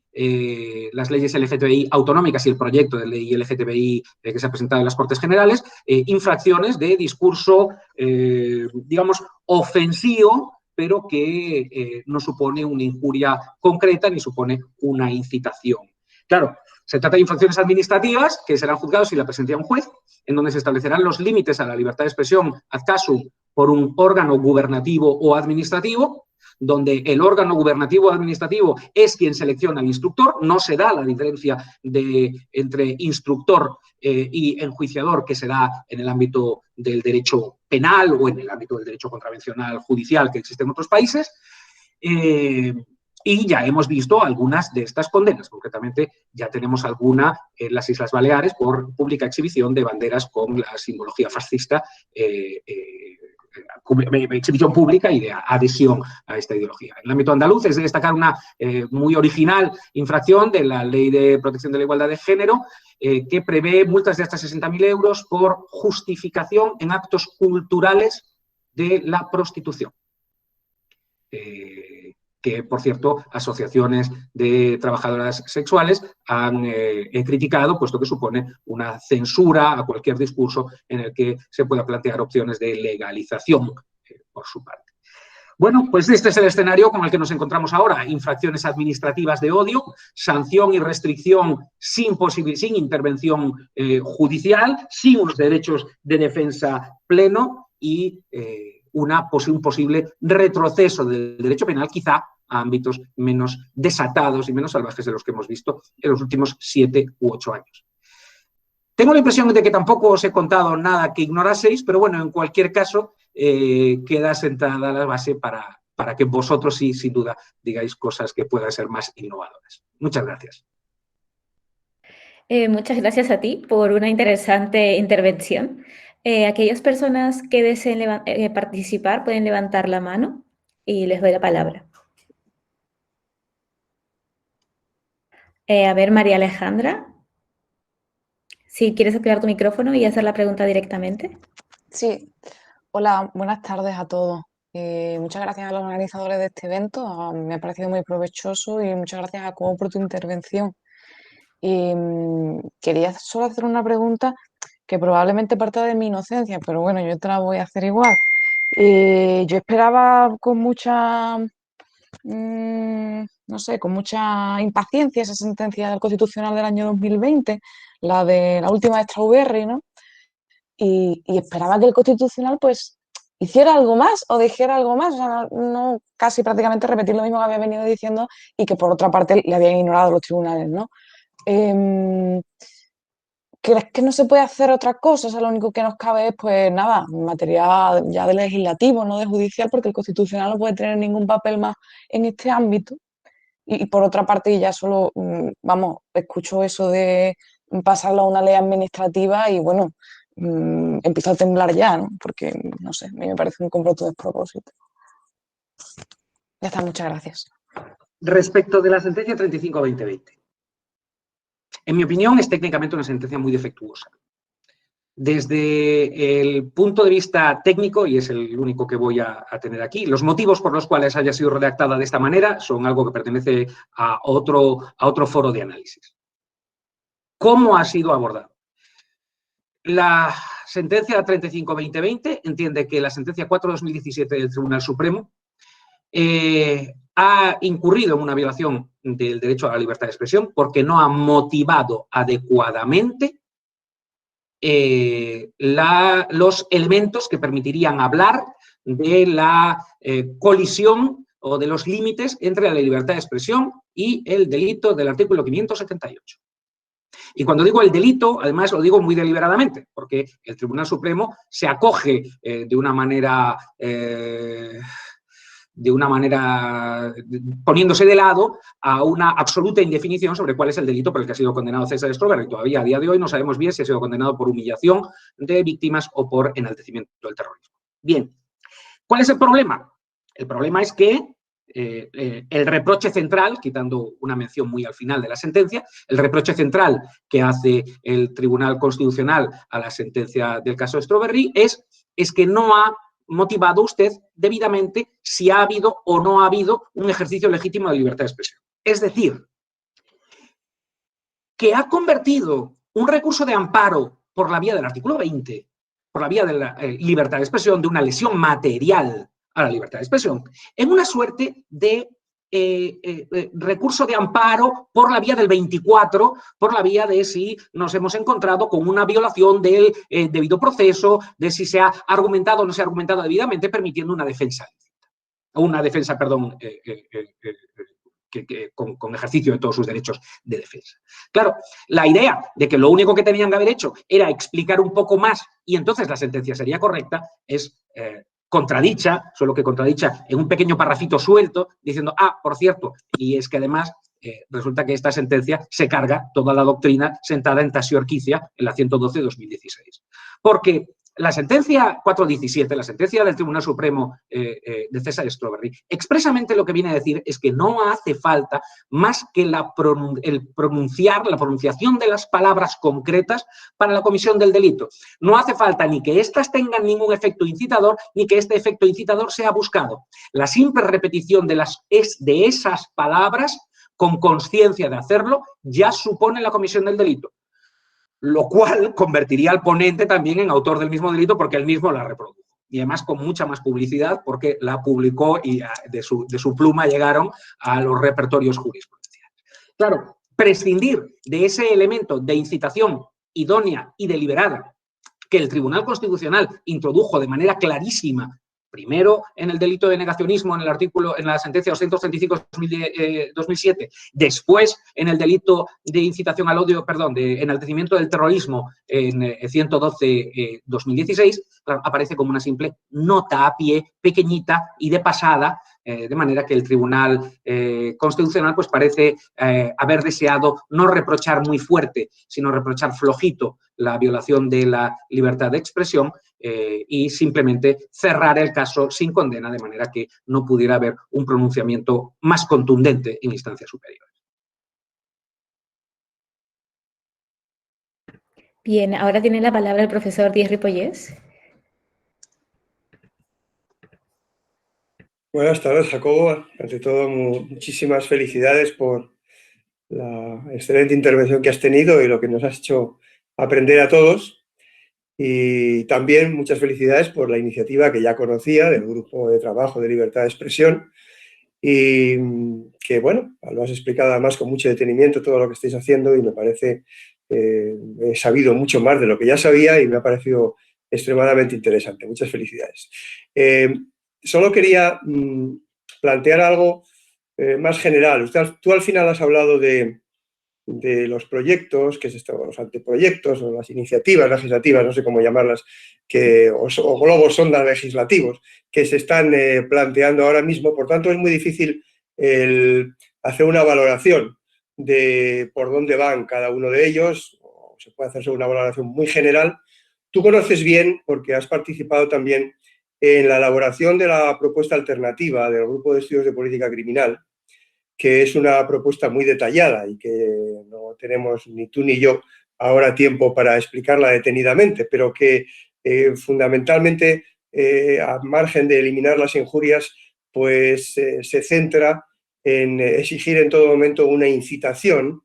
las leyes LGTBI autonómicas y el proyecto de ley LGTBI que se ha presentado en las Cortes Generales, infracciones de discurso, digamos, ofensivo, pero que no supone una injuria concreta ni supone una incitación. Claro, se trata de infracciones administrativas que serán juzgados y la presentará un juez, en donde se establecerán los límites a la libertad de expresión ad casum por un órgano gubernativo o administrativo, donde el órgano gubernativo o administrativo es quien selecciona al instructor, no se da la diferencia entre instructor y enjuiciador que se da en el ámbito del derecho penal o en el ámbito del derecho contravencional judicial que existe en otros países. Y ya hemos visto algunas de estas condenas. Concretamente, ya tenemos alguna en las Islas Baleares por pública exhibición de banderas con la simbología fascista, exhibición pública y de adhesión a esta ideología. En el ámbito andaluz es de destacar una muy original infracción de la Ley de Protección de la Igualdad de Género, que prevé multas de hasta 60.000 euros por justificación en actos culturales de la prostitución. Que, por cierto, asociaciones de trabajadoras sexuales han criticado, puesto que supone una censura a cualquier discurso en el que se pueda plantear opciones de legalización por su parte. Bueno, pues este es el escenario con el que nos encontramos ahora. Infracciones administrativas de odio, sanción y restricción sin intervención judicial, sin unos derechos de defensa pleno y un posible retroceso del derecho penal, quizá a ámbitos menos desatados y menos salvajes de los que hemos visto en los últimos 7 u 8 años. Tengo la impresión de que tampoco os he contado nada que ignoraseis, pero bueno, en cualquier caso, queda sentada la base para que vosotros sí, sin duda, digáis cosas que puedan ser más innovadoras. Muchas gracias. Muchas gracias a ti por una interesante intervención. Aquellas personas que deseen participar pueden levantar la mano y les doy la palabra. A ver, María Alejandra, si quieres activar tu micrófono y hacer la pregunta directamente. Sí, hola, buenas tardes a todos. Muchas gracias a los organizadores de este evento, me ha parecido muy provechoso y muchas gracias a Cobo por tu intervención. Quería solo hacer una pregunta que probablemente parta de mi inocencia, pero bueno, yo te la voy a hacer igual. Yo esperaba con mucha, no sé, con mucha impaciencia esa sentencia del Constitucional del año 2020, la de la última de Strawberry, ¿no? Y esperaba que el Constitucional pues hiciera algo más o dijera algo más, o sea, no casi prácticamente repetir lo mismo que había venido diciendo y que por otra parte le habían ignorado los tribunales, ¿no? ¿Crees que no se puede hacer otra cosa? O sea, lo único que nos cabe es, pues nada, materia ya de legislativo, no de judicial, porque el Constitucional no puede tener ningún papel más en este ámbito. Y por otra parte, ya solo, vamos, escucho eso de pasarlo a una ley administrativa y bueno, empiezo a temblar ya, ¿no? Porque, no sé, a mí me parece un completo despropósito. Ya está, muchas gracias. Respecto de la sentencia 35-2020. En mi opinión, es técnicamente una sentencia muy defectuosa. Desde el punto de vista técnico, y es el único que voy a tener aquí, los motivos por los cuales haya sido redactada de esta manera son algo que pertenece a otro foro de análisis. ¿Cómo ha sido abordado? La sentencia 35-2020 entiende que la sentencia 4-2017 del Tribunal Supremo ha incurrido en una violación del derecho a la libertad de expresión porque no ha motivado adecuadamente los elementos que permitirían hablar de la colisión o de los límites entre la libertad de expresión y el delito del artículo 578. Y cuando digo el delito, además lo digo muy deliberadamente, porque el Tribunal Supremo se acoge de una manera poniéndose de lado a una absoluta indefinición sobre cuál es el delito por el que ha sido condenado César Strawberry. Todavía a día de hoy no sabemos bien si ha sido condenado por humillación de víctimas o por enaltecimiento del terrorismo. Bien, ¿cuál es el problema? El problema es que el reproche central, quitando una mención muy al final de la sentencia, el reproche central que hace el Tribunal Constitucional a la sentencia del caso Strawberry es que no ha motivado usted debidamente si ha habido o no ha habido un ejercicio legítimo de libertad de expresión. Es decir, que ha convertido un recurso de amparo por la vía del artículo 20, por la vía de la libertad de expresión, de una lesión material a la libertad de expresión, en una suerte de recurso de amparo por la vía del 24, por la vía de si nos hemos encontrado con una violación del debido proceso, de si se ha argumentado o no se ha argumentado debidamente, permitiendo una defensa, perdón, con ejercicio de todos sus derechos de defensa. Claro, la idea de que lo único que tenían que haber hecho era explicar un poco más y entonces la sentencia sería correcta es contradicha, solo que contradicha en un pequeño parrafito suelto, diciendo, por cierto, y es que además resulta que esta sentencia se carga toda la doctrina sentada en Tasio Orquicia en la 112 de 2016. Porque la sentencia 417, la sentencia del Tribunal Supremo de César Strawberry, expresamente lo que viene a decir es que no hace falta más que la pronunciación de las palabras concretas para la comisión del delito. No hace falta ni que éstas tengan ningún efecto incitador, ni que este efecto incitador sea buscado. La simple repetición de esas palabras, con conciencia de hacerlo, ya supone la comisión del delito. Lo cual convertiría al ponente también en autor del mismo delito porque él mismo la reprodujo. Y además con mucha más publicidad porque la publicó y de su pluma llegaron a los repertorios jurisprudenciales. Claro, prescindir de ese elemento de incitación idónea y deliberada que el Tribunal Constitucional introdujo de manera clarísima, primero en el delito de negacionismo en la sentencia 235/2007, después en el delito de incitación al odio, de enaltecimiento del terrorismo en 112/2016, aparece como una simple nota a pie, pequeñita y de pasada, de manera que el Tribunal Constitucional pues parece haber deseado no reprochar muy fuerte, sino reprochar flojito la violación de la libertad de expresión y simplemente cerrar el caso sin condena, de manera que no pudiera haber un pronunciamiento más contundente en instancias superiores. Bien, ahora tiene la palabra el profesor Díez Ripollés. Buenas tardes, Jacobo. Ante todo, muchísimas felicidades por la excelente intervención que has tenido y lo que nos has hecho aprender a todos. Y también muchas felicidades por la iniciativa que ya conocía del Grupo de Trabajo de Libertad de Expresión y que, bueno, lo has explicado además con mucho detenimiento todo lo que estáis haciendo y me parece, he sabido mucho más de lo que ya sabía y me ha parecido extremadamente interesante. Muchas felicidades. Solo quería plantear algo más general. Tú al final has hablado de los proyectos, los anteproyectos o las iniciativas legislativas, no sé cómo llamarlas, o globos sonda legislativos que se están planteando ahora mismo. Por tanto, es muy difícil hacer una valoración de por dónde van cada uno de ellos. O se puede hacer una valoración muy general. Tú conoces bien, porque has participado también en la elaboración de la propuesta alternativa del Grupo de Estudios de Política Criminal, que es una propuesta muy detallada y que no tenemos ni tú ni yo ahora tiempo para explicarla detenidamente, pero que fundamentalmente, a margen de eliminar las injurias, pues se centra en exigir en todo momento una incitación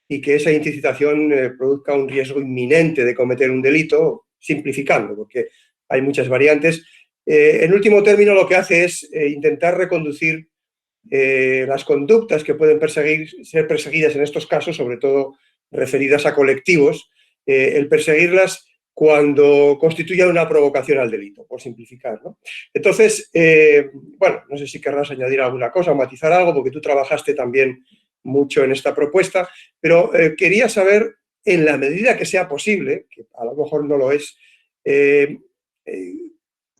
y que esa incitación produzca un riesgo inminente de cometer un delito, simplificando, porque hay muchas variantes. En último término, lo que hace es intentar reconducir las conductas que pueden ser perseguidas en estos casos, sobre todo referidas a colectivos, el perseguirlas cuando constituyan una provocación al delito, por simplificar, ¿no? Entonces, bueno, no sé si querrás añadir alguna cosa o matizar algo, porque tú trabajaste también mucho en esta propuesta, pero quería saber, en la medida que sea posible, que a lo mejor no lo es,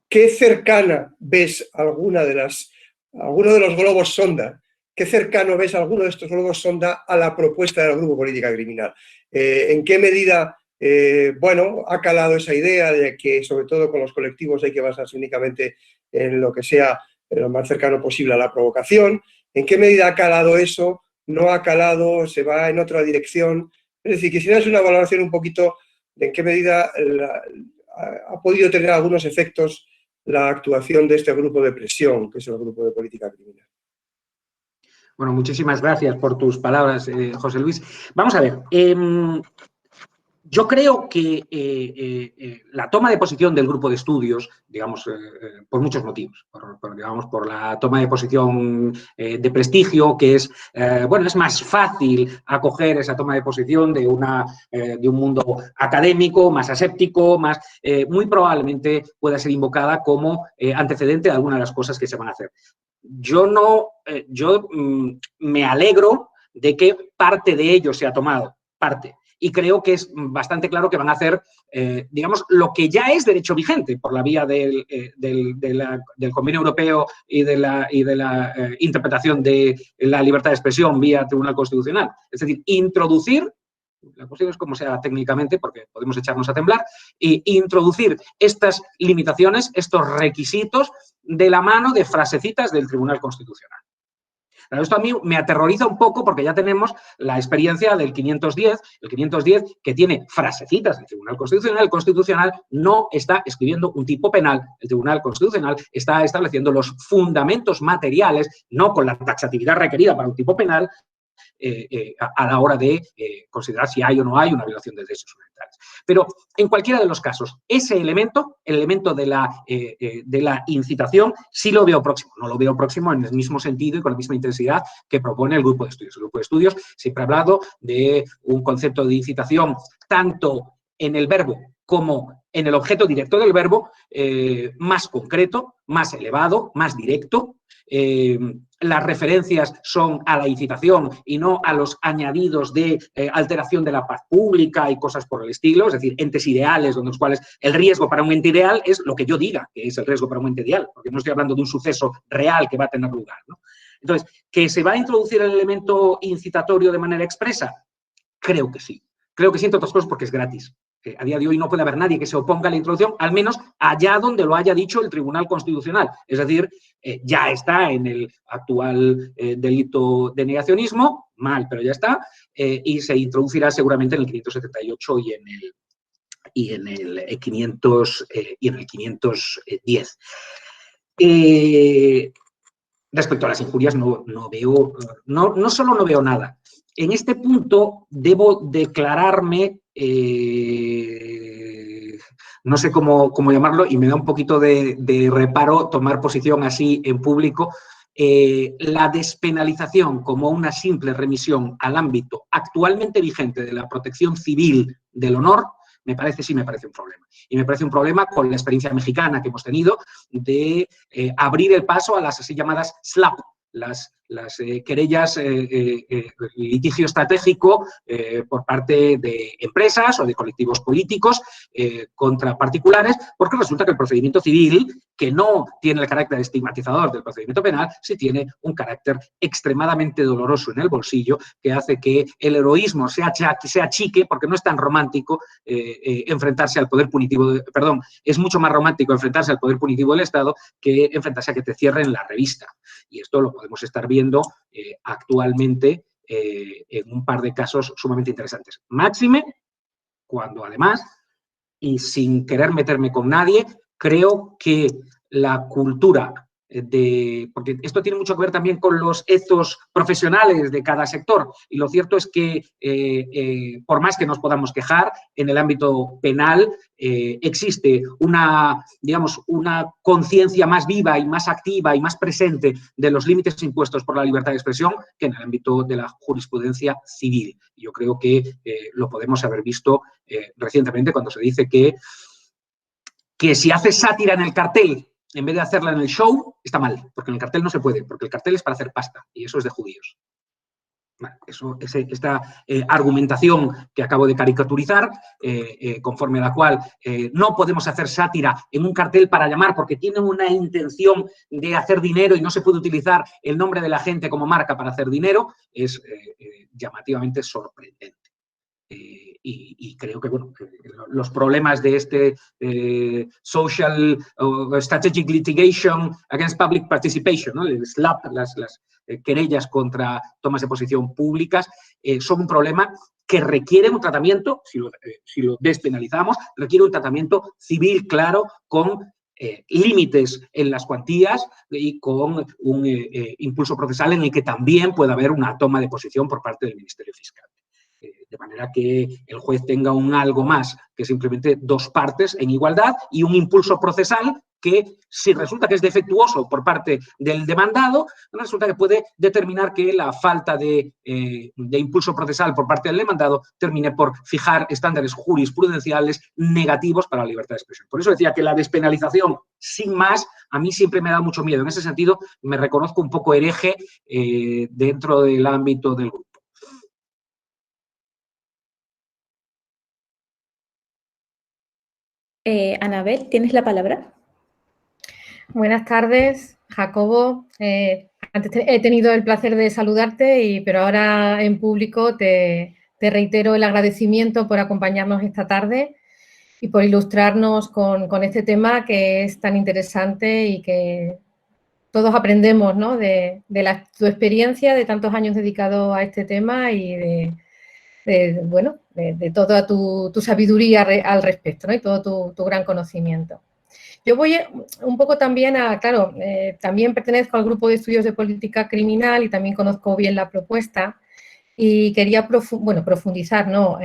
¿qué cercana ves alguno de los globos sonda? ¿Qué cercano ves alguno de estos globos sonda a la propuesta del Grupo Política Criminal? ¿En qué medida, bueno, ha calado esa idea de que, sobre todo con los colectivos, hay que basarse únicamente en lo que sea lo más cercano posible a la provocación? ¿En qué medida ha calado eso? ¿No ha calado? ¿Se va en otra dirección? Es decir, quisieras una valoración un poquito de en qué medida ha podido tener algunos efectos la actuación de este grupo de presión, que es el Grupo de Política Criminal. Bueno, muchísimas gracias por tus palabras, José Luis. Vamos a ver, yo creo que la toma de posición del grupo de estudios, digamos, por muchos motivos, digamos, por la toma de posición de prestigio, que es, bueno, es más fácil acoger esa toma de posición de un mundo académico, más aséptico, más, muy probablemente pueda ser invocada como antecedente de alguna de las cosas que se van a hacer. Yo me alegro de que parte de ello se ha tomado, parte. Y creo que es bastante claro que van a hacer, digamos, lo que ya es derecho vigente por la vía del Convenio Europeo y de la interpretación de la libertad de expresión vía Tribunal Constitucional. Es decir, introducir, la cuestión es cómo sea técnicamente, porque podemos echarnos a temblar, e introducir estas limitaciones, estos requisitos de la mano de frasecitas del Tribunal Constitucional. Pero esto a mí me aterroriza un poco porque ya tenemos la experiencia del 510, el 510 que tiene frasecitas del Tribunal Constitucional. El Constitucional no está escribiendo un tipo penal, el Tribunal Constitucional está estableciendo los fundamentos materiales, no con la taxatividad requerida para un tipo penal, a la hora de considerar si hay o no hay una violación de derechos fundamentales. Pero en cualquiera de los casos, ese elemento, el elemento de la incitación, sí lo veo próximo. No lo veo próximo en el mismo sentido y con la misma intensidad que propone el grupo de estudios. El grupo de estudios siempre ha hablado de un concepto de incitación tanto en el verbo como en el objeto directo del verbo, más concreto, más elevado, más directo. Las referencias son a la incitación y no a los añadidos de alteración de la paz pública y cosas por el estilo, es decir, entes ideales, donde los cuales el riesgo para un ente ideal es lo que yo diga que es el riesgo para un ente ideal, porque no estoy hablando de un suceso real que va a tener lugar, ¿no? Entonces, ¿que se va a introducir el elemento incitatorio de manera expresa? Creo que sí. Creo que sí, entre otras cosas, porque es gratis. A día de hoy no puede haber nadie que se oponga a la introducción, al menos allá donde lo haya dicho el Tribunal Constitucional. Es decir, ya está en el actual delito de negacionismo, mal, pero ya está, y se introducirá seguramente en el 578 y en el 510. Respecto a las injurias, no solo no veo nada. En este punto debo declararme, no sé cómo llamarlo, y me da un poquito de reparo tomar posición así en público, la despenalización como una simple remisión al ámbito actualmente vigente de la protección civil del honor, me parece un problema. Y me parece un problema con la experiencia mexicana que hemos tenido de abrir el paso a las así llamadas SLAP, las querellas, litigio estratégico por parte de empresas o de colectivos políticos contra particulares, porque resulta que el procedimiento civil, que no tiene el carácter estigmatizador del procedimiento penal, sí tiene un carácter extremadamente doloroso en el bolsillo, que hace que el heroísmo sea chique, porque no es tan romántico enfrentarse al poder punitivo, es mucho más romántico enfrentarse al poder punitivo del Estado que enfrentarse a que te cierren la revista. Y esto lo podemos estar viendo actualmente en un par de casos sumamente interesantes. Máxime, cuando además, y sin querer meterme con nadie, creo que la cultura porque esto tiene mucho que ver también con los ethos profesionales de cada sector, y lo cierto es que por más que nos podamos quejar, en el ámbito penal existe digamos, una conciencia más viva y más activa y más presente de los límites impuestos por la libertad de expresión que en el ámbito de la jurisprudencia civil. Yo creo que lo podemos haber visto recientemente cuando se dice que si haces sátira en el cartel en vez de hacerla en el show, está mal, porque en el cartel no se puede, porque el cartel es para hacer pasta, y eso es de judíos. Bueno, esta argumentación que acabo de caricaturizar, conforme a la cual no podemos hacer sátira en un cartel para llamar porque tiene una intención de hacer dinero y no se puede utilizar el nombre de la gente como marca para hacer dinero, es llamativamente sorprendente. Y creo que bueno, los problemas de este social strategic litigation against public participation, ¿no? El SLAPP, las querellas contra tomas de posición públicas, son un problema que requiere un tratamiento, si lo despenalizamos, requiere un tratamiento civil claro con límites en las cuantías y con un impulso procesal en el que también pueda haber una toma de posición por parte del Ministerio Fiscal. De manera que el juez tenga un algo más que simplemente dos partes en igualdad y un impulso procesal que, si resulta que es defectuoso por parte del demandado, resulta que puede determinar que la falta de impulso procesal por parte del demandado termine por fijar estándares jurisprudenciales negativos para la libertad de expresión. Por eso decía que la despenalización, sin más, a mí siempre me da mucho miedo. En ese sentido, me reconozco un poco hereje dentro del ámbito del grupo. Anabel, ¿tienes la palabra? Buenas tardes, Jacobo. Antes he tenido el placer de saludarte, pero ahora en público te reitero el agradecimiento por acompañarnos esta tarde y por ilustrarnos con este tema que es tan interesante y que todos aprendemos, ¿no? de tu experiencia, de tantos años dedicado a este tema y de toda tu sabiduría al respecto, ¿no? Y todo tu gran conocimiento. Yo voy un poco también también pertenezco al grupo de estudios de política criminal y también conozco bien la propuesta y quería profundizar, ¿no?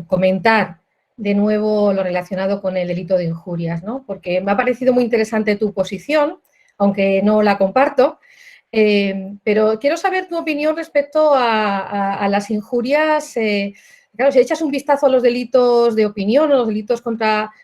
Comentar de nuevo lo relacionado con el delito de injurias, ¿no? Porque me ha parecido muy interesante tu posición, aunque no la comparto, pero quiero saber tu opinión respecto a las injurias. Claro, si echas un vistazo a los delitos de opinión o los delitos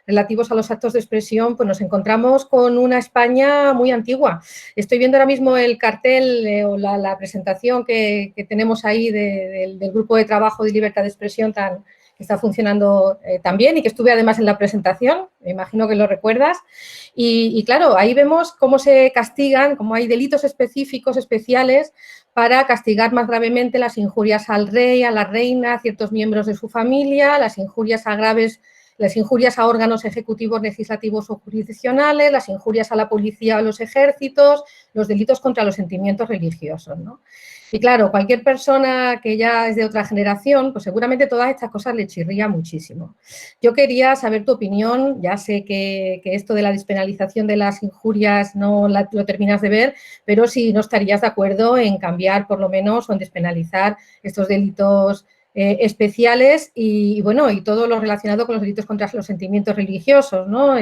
relativos a los actos de expresión, pues nos encontramos con una España muy antigua. Estoy viendo ahora mismo el cartel o la presentación que tenemos ahí del grupo de trabajo de libertad de expresión que está funcionando tan bien y que estuve además en la presentación, me imagino que lo recuerdas. Y claro, ahí vemos cómo se castigan, cómo hay delitos específicos, especiales, para castigar más gravemente las injurias al rey, a la reina, a ciertos miembros de su familia, las injurias a órganos ejecutivos, legislativos o jurisdiccionales, las injurias a la policía o a los ejércitos, los delitos contra los sentimientos religiosos, ¿no? Y claro, cualquier persona que ya es de otra generación, pues seguramente todas estas cosas le chirría muchísimo. Yo quería saber tu opinión, ya sé que esto de la despenalización de las injurias no lo terminas de ver, pero si no estarías de acuerdo en cambiar por lo menos o en despenalizar estos delitos especiales y todo lo relacionado con los delitos contra los sentimientos religiosos, ¿no?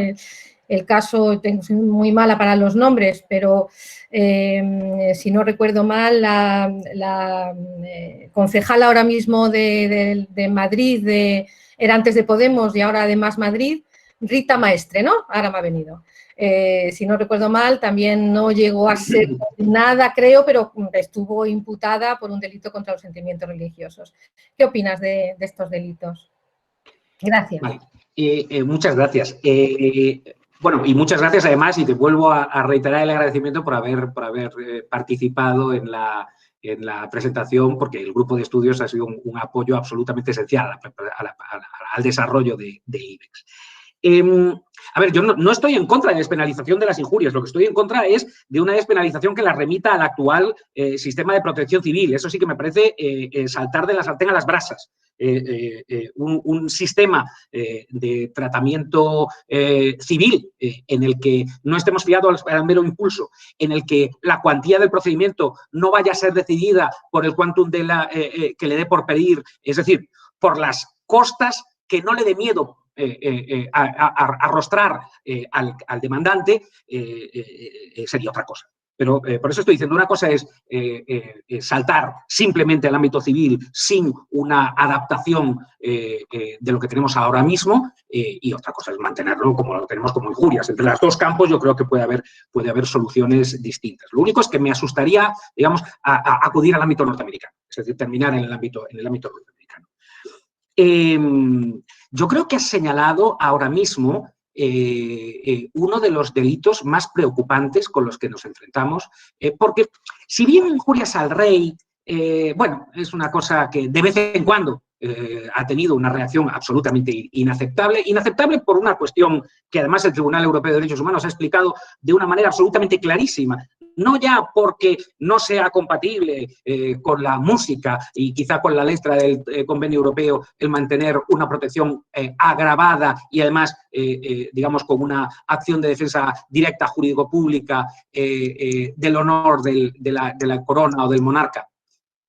El caso, soy muy mala para los nombres, pero si no recuerdo mal, la concejala ahora mismo de Madrid, era antes de Podemos y ahora además Madrid, Rita Maestre, ¿no? Ahora me ha venido. Si no recuerdo mal, también no llegó a ser nada, creo, pero estuvo imputada por un delito contra los sentimientos religiosos. ¿Qué opinas de estos delitos? Gracias. Vale. Muchas gracias. Bueno, y muchas gracias además, y te vuelvo a reiterar el agradecimiento por haber participado en la presentación, porque el grupo de estudios ha sido un apoyo absolutamente esencial al desarrollo de IBEX. A ver, yo no estoy en contra de la despenalización de las injurias, lo que estoy en contra es de una despenalización que la remita al actual sistema de protección civil. Eso sí que me parece saltar de la sartén a las brasas. Un sistema de tratamiento civil en el que no estemos fiados al mero impulso, en el que la cuantía del procedimiento no vaya a ser decidida por el quantum de que le dé por pedir, es decir, por las costas que no le dé miedo arrostrar al demandante, sería otra cosa. Pero por eso estoy diciendo, una cosa es saltar simplemente al ámbito civil sin una adaptación de lo que tenemos ahora mismo, y otra cosa es mantenerlo como lo tenemos como injurias. Entre los dos campos yo creo que puede haber soluciones distintas. Lo único es que me asustaría, digamos, a acudir al ámbito norteamericano, es decir, terminar en el ámbito norteamericano. Yo creo que has señalado ahora mismo uno de los delitos más preocupantes con los que nos enfrentamos, porque si bien injurias al rey, bueno, es una cosa que de vez en cuando ha tenido una reacción absolutamente inaceptable por una cuestión que además el Tribunal Europeo de Derechos Humanos ha explicado de una manera absolutamente clarísima. No ya porque no sea compatible con la música y quizá con la letra del Convenio Europeo el mantener una protección agravada y además, digamos, con una acción de defensa directa jurídico-pública del honor de la corona o del monarca.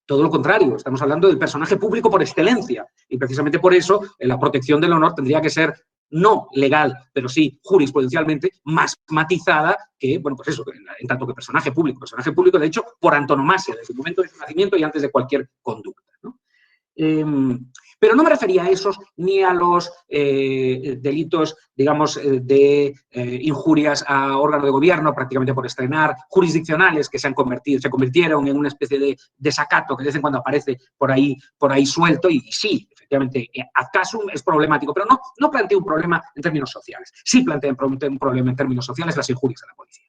Todo lo contrario, estamos hablando del personaje público por excelencia y precisamente por eso la protección del honor tendría que ser no legal, pero sí jurisprudencialmente más matizada que, bueno, pues eso, en tanto que personaje público de hecho, por antonomasia, desde el momento de su nacimiento y antes de cualquier conducta, ¿no? Pero no me refería a esos ni a los delitos, digamos, de injurias a órgano de gobierno, prácticamente por estrenar, jurisdiccionales que se convirtieron en una especie de desacato que de vez en cuando aparece por ahí suelto, y sí, efectivamente, ad casum es problemático, pero no plantea un problema en términos sociales. Sí plantea un problema en términos sociales las injurias a la policía.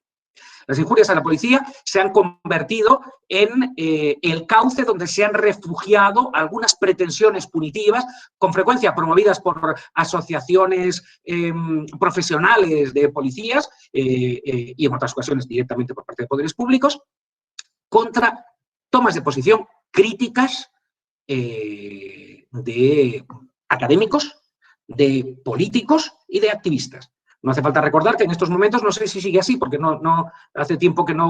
Las injurias a la policía se han convertido en el cauce donde se han refugiado algunas pretensiones punitivas, con frecuencia promovidas por asociaciones profesionales de policías y en otras ocasiones directamente por parte de poderes públicos, contra tomas de posición críticas de académicos, de políticos y de activistas. No hace falta recordar que en estos momentos, no sé si sigue así, porque no hace tiempo que no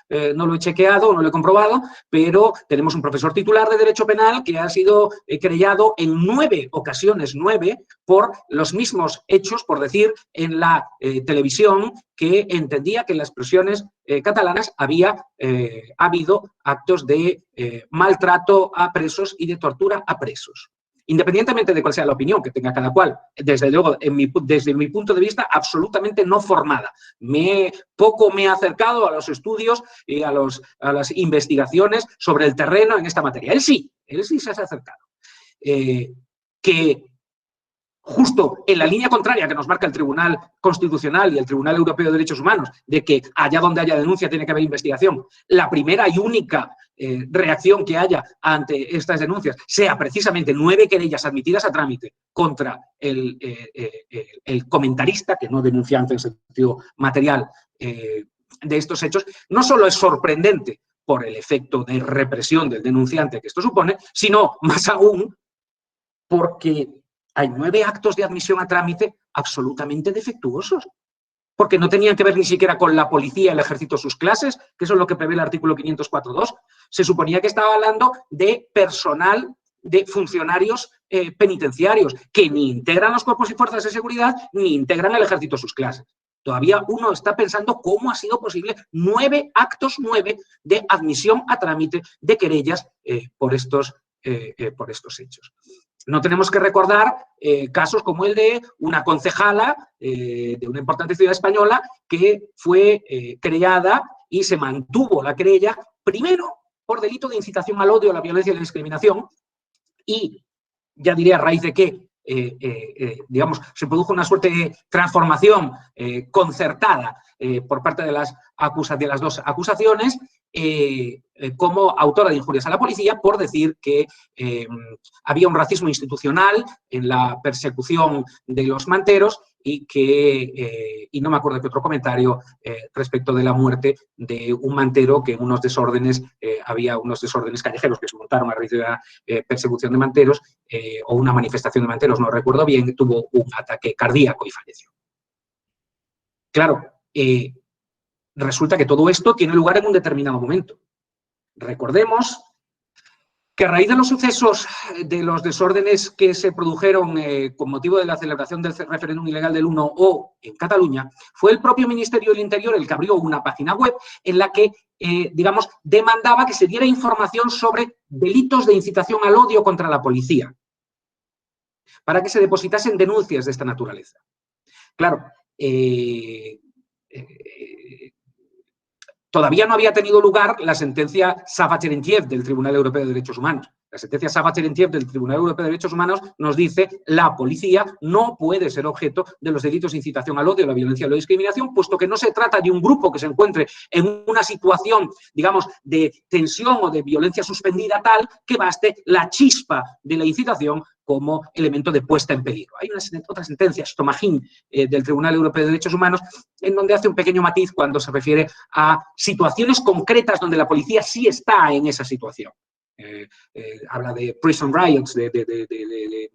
lo he chequeado, no lo he comprobado, pero tenemos un profesor titular de Derecho Penal que ha sido querellado en 9 ocasiones, 9, por los mismos hechos, por decir en la televisión que entendía que en las prisiones catalanas había habido actos de maltrato a presos y de tortura a presos. Independientemente de cuál sea la opinión que tenga cada cual, desde luego, desde mi punto de vista, absolutamente no formada. Poco me he acercado a los estudios y a las investigaciones sobre el terreno en esta materia. Él sí se ha acercado. Que justo en la línea contraria que nos marca el Tribunal Constitucional y el Tribunal Europeo de Derechos Humanos, de que allá donde haya denuncia tiene que haber investigación, la primera y única reacción que haya ante estas denuncias sea precisamente 9 querellas admitidas a trámite contra el comentarista, que no denunciante en sentido material de estos hechos, no solo es sorprendente por el efecto de represión del denunciante que esto supone, sino más aún porque hay 9 actos de admisión a trámite absolutamente defectuosos, porque no tenían que ver ni siquiera con la policía, el ejército, sus clases, que eso es lo que prevé el artículo 504.2. Se suponía que estaba hablando de personal, de funcionarios penitenciarios, que ni integran los cuerpos y fuerzas de seguridad, ni integran el ejército, sus clases. Todavía uno está pensando cómo ha sido posible 9 actos, 9 de admisión a trámite de querellas por estos hechos. No tenemos que recordar casos como el de una concejala de una importante ciudad española que fue querellada y se mantuvo la querella, primero por delito de incitación al odio, a la violencia y la discriminación, y ya diré a raíz de qué, digamos, se produjo una suerte de transformación concertada por parte de las dos acusaciones, como autora de injurias a la policía por decir que había un racismo institucional en la persecución de los manteros y no me acuerdo qué otro comentario respecto de la muerte de un mantero que en unos desórdenes, había unos desórdenes callejeros que se montaron a raíz de la persecución de manteros o una manifestación de manteros, no recuerdo bien, tuvo un ataque cardíaco y falleció. Claro, resulta que todo esto tiene lugar en un determinado momento. Recordemos que a raíz de los sucesos de los desórdenes que se produjeron con motivo de la celebración del referéndum ilegal del 1O en Cataluña, fue el propio Ministerio del Interior el que abrió una página web en la que, digamos, demandaba que se diera información sobre delitos de incitación al odio contra la policía, para que se depositasen denuncias de esta naturaleza. Claro, todavía no había tenido lugar la sentencia Sava-Terentiev del Tribunal Europeo de Derechos Humanos. La sentencia Sava-Terentiev del Tribunal Europeo de Derechos Humanos nos dice que la policía no puede ser objeto de los delitos de incitación al odio, la violencia o la discriminación, puesto que no se trata de un grupo que se encuentre en una situación, digamos, de tensión o de violencia suspendida tal que baste la chispa de la incitación como elemento de puesta en peligro. Hay otra sentencia, Stomahin, del Tribunal Europeo de Derechos Humanos, en donde hace un pequeño matiz cuando se refiere a situaciones concretas donde la policía sí está en esa situación. Habla de prison riots, de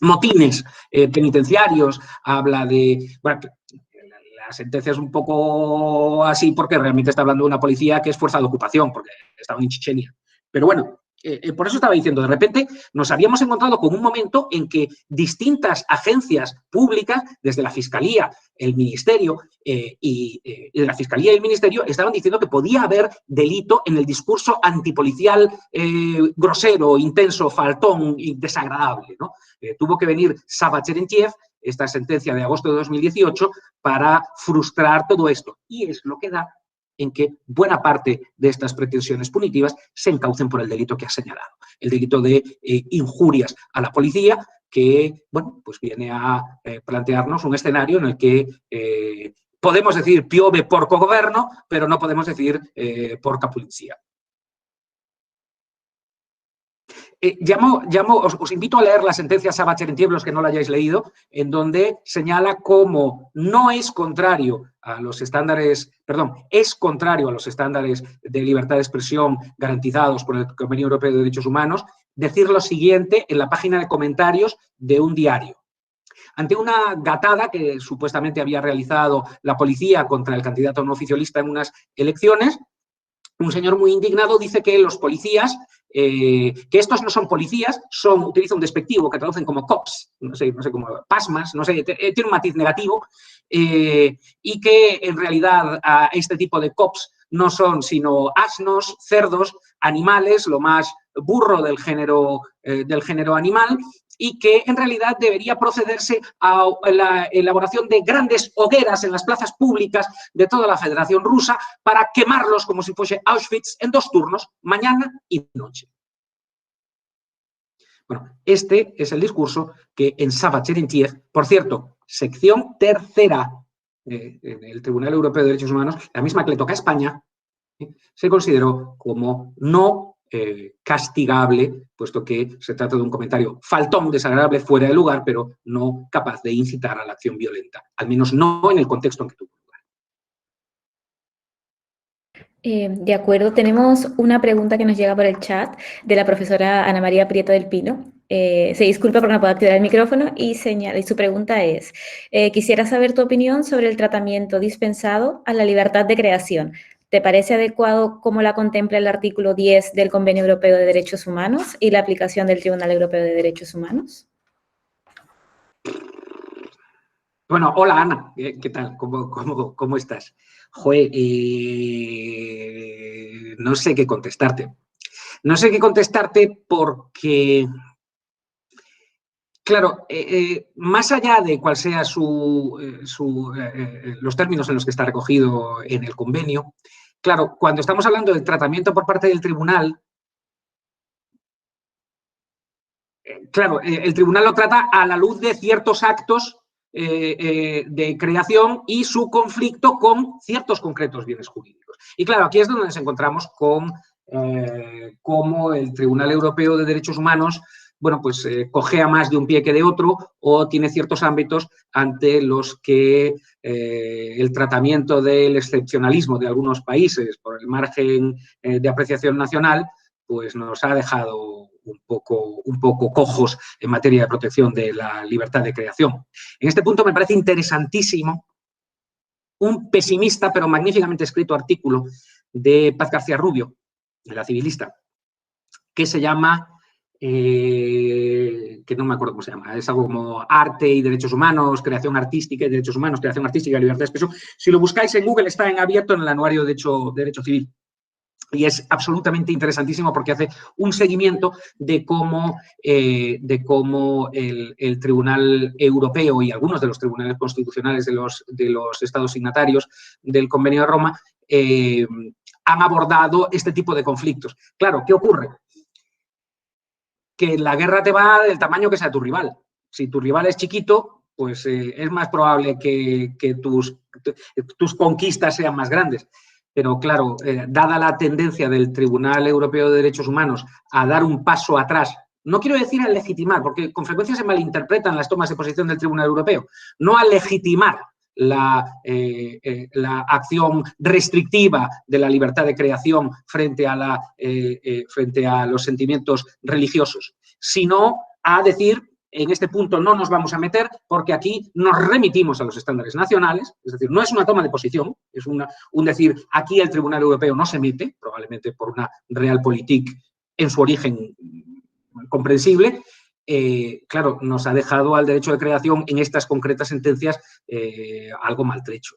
motines penitenciarios, habla de... Bueno, la sentencia es un poco así porque realmente está hablando de una policía que es fuerza de ocupación, porque estaban en Chechenia. Pero bueno, por eso estaba diciendo, de repente nos habíamos encontrado con un momento en que distintas agencias públicas, desde la Fiscalía, el Ministerio y la Fiscalía y el Ministerio, estaban diciendo que podía haber delito en el discurso antipolicial grosero, intenso, faltón y desagradable, ¿no? Tuvo que venir Sava-Terentiev, esta sentencia de agosto de 2018, para frustrar todo esto. Y es lo que da en que buena parte de estas pretensiones punitivas se encaucen por el delito que ha señalado, el delito de injurias a la policía, que, bueno, pues viene a plantearnos un escenario en el que podemos decir piove porco governo, pero no podemos decir porca policía. Os invito a leer la sentencia Sava-Terentiev, los que no la hayáis leído, en donde señala cómo no es contrario a los estándares, es contrario a los estándares de libertad de expresión garantizados por el Convenio Europeo de Derechos Humanos, decir lo siguiente en la página de comentarios de un diario. Ante una gatada que supuestamente había realizado la policía contra el candidato no oficialista en unas elecciones, un señor muy indignado dice que los policías, que estos no son policías, utiliza un despectivo que traducen como cops, no sé cómo, pasmas, no sé, tiene un matiz negativo, y que en realidad a este tipo de cops no son sino asnos, cerdos, animales, lo más burro del género animal, y que en realidad debería procederse a la elaboración de grandes hogueras en las plazas públicas de toda la Federación Rusa para quemarlos como si fuese Auschwitz en 2 turnos, mañana y noche. Bueno, este es el discurso que en Sava-Terentiev, por cierto, sección 3ª en el Tribunal Europeo de Derechos Humanos, la misma que le toca a España, se consideró como no castigable, puesto que se trata de un comentario faltón, desagradable, fuera de lugar, pero no capaz de incitar a la acción violenta, al menos no en el contexto en que tuvo lugar. De acuerdo, tenemos una pregunta que nos llega por el chat de la profesora Ana María Prieto del Pino. Se disculpa porque no puedo activar el micrófono y su pregunta es, quisiera saber tu opinión sobre el tratamiento dispensado a la libertad de creación. ¿Te parece adecuado cómo la contempla el artículo 10 del Convenio Europeo de Derechos Humanos y la aplicación del Tribunal Europeo de Derechos Humanos? Bueno, hola Ana, ¿qué tal? ¿Cómo estás? Joder, no sé qué contestarte. No sé qué contestarte porque, claro, más allá de cuál sea los términos en los que está recogido en el convenio, claro, cuando estamos hablando del tratamiento por parte del tribunal, claro, el tribunal lo trata a la luz de ciertos actos de creación y su conflicto con ciertos concretos bienes jurídicos. Y claro, aquí es donde nos encontramos con cómo el Tribunal Europeo de Derechos Humanos, bueno, pues cojea más de un pie que de otro o tiene ciertos ámbitos ante los que el tratamiento del excepcionalismo de algunos países por el margen de apreciación nacional, pues nos ha dejado un poco cojos en materia de protección de la libertad de creación. En este punto me parece interesantísimo un pesimista pero magníficamente escrito artículo de Paz García Rubio, de La Civilista, que se llama, que no me acuerdo cómo se llama, es algo como Arte y Derechos Humanos, Creación Artística y Derechos Humanos, Creación Artística y Libertad de Expresión. Si lo buscáis en Google, está en abierto en el anuario de Derecho Civil. Y es absolutamente interesantísimo porque hace un seguimiento de cómo el Tribunal Europeo y algunos de los tribunales constitucionales de los estados signatarios del Convenio de Roma han abordado este tipo de conflictos. Claro, ¿qué ocurre? Que la guerra te va del tamaño que sea tu rival. Si tu rival es chiquito, pues es más probable que tus conquistas sean más grandes. Pero claro, dada la tendencia del Tribunal Europeo de Derechos Humanos a dar un paso atrás, no quiero decir a legitimar, porque con frecuencia se malinterpretan las tomas de posición del Tribunal Europeo, no a legitimar la acción restrictiva de la libertad de creación frente a los sentimientos religiosos, sino a decir, en este punto no nos vamos a meter porque aquí nos remitimos a los estándares nacionales, es decir, no es una toma de posición, es un decir, aquí el Tribunal Europeo no se mete, probablemente por una realpolitik en su origen comprensible. Claro, nos ha dejado al derecho de creación en estas concretas sentencias algo maltrecho.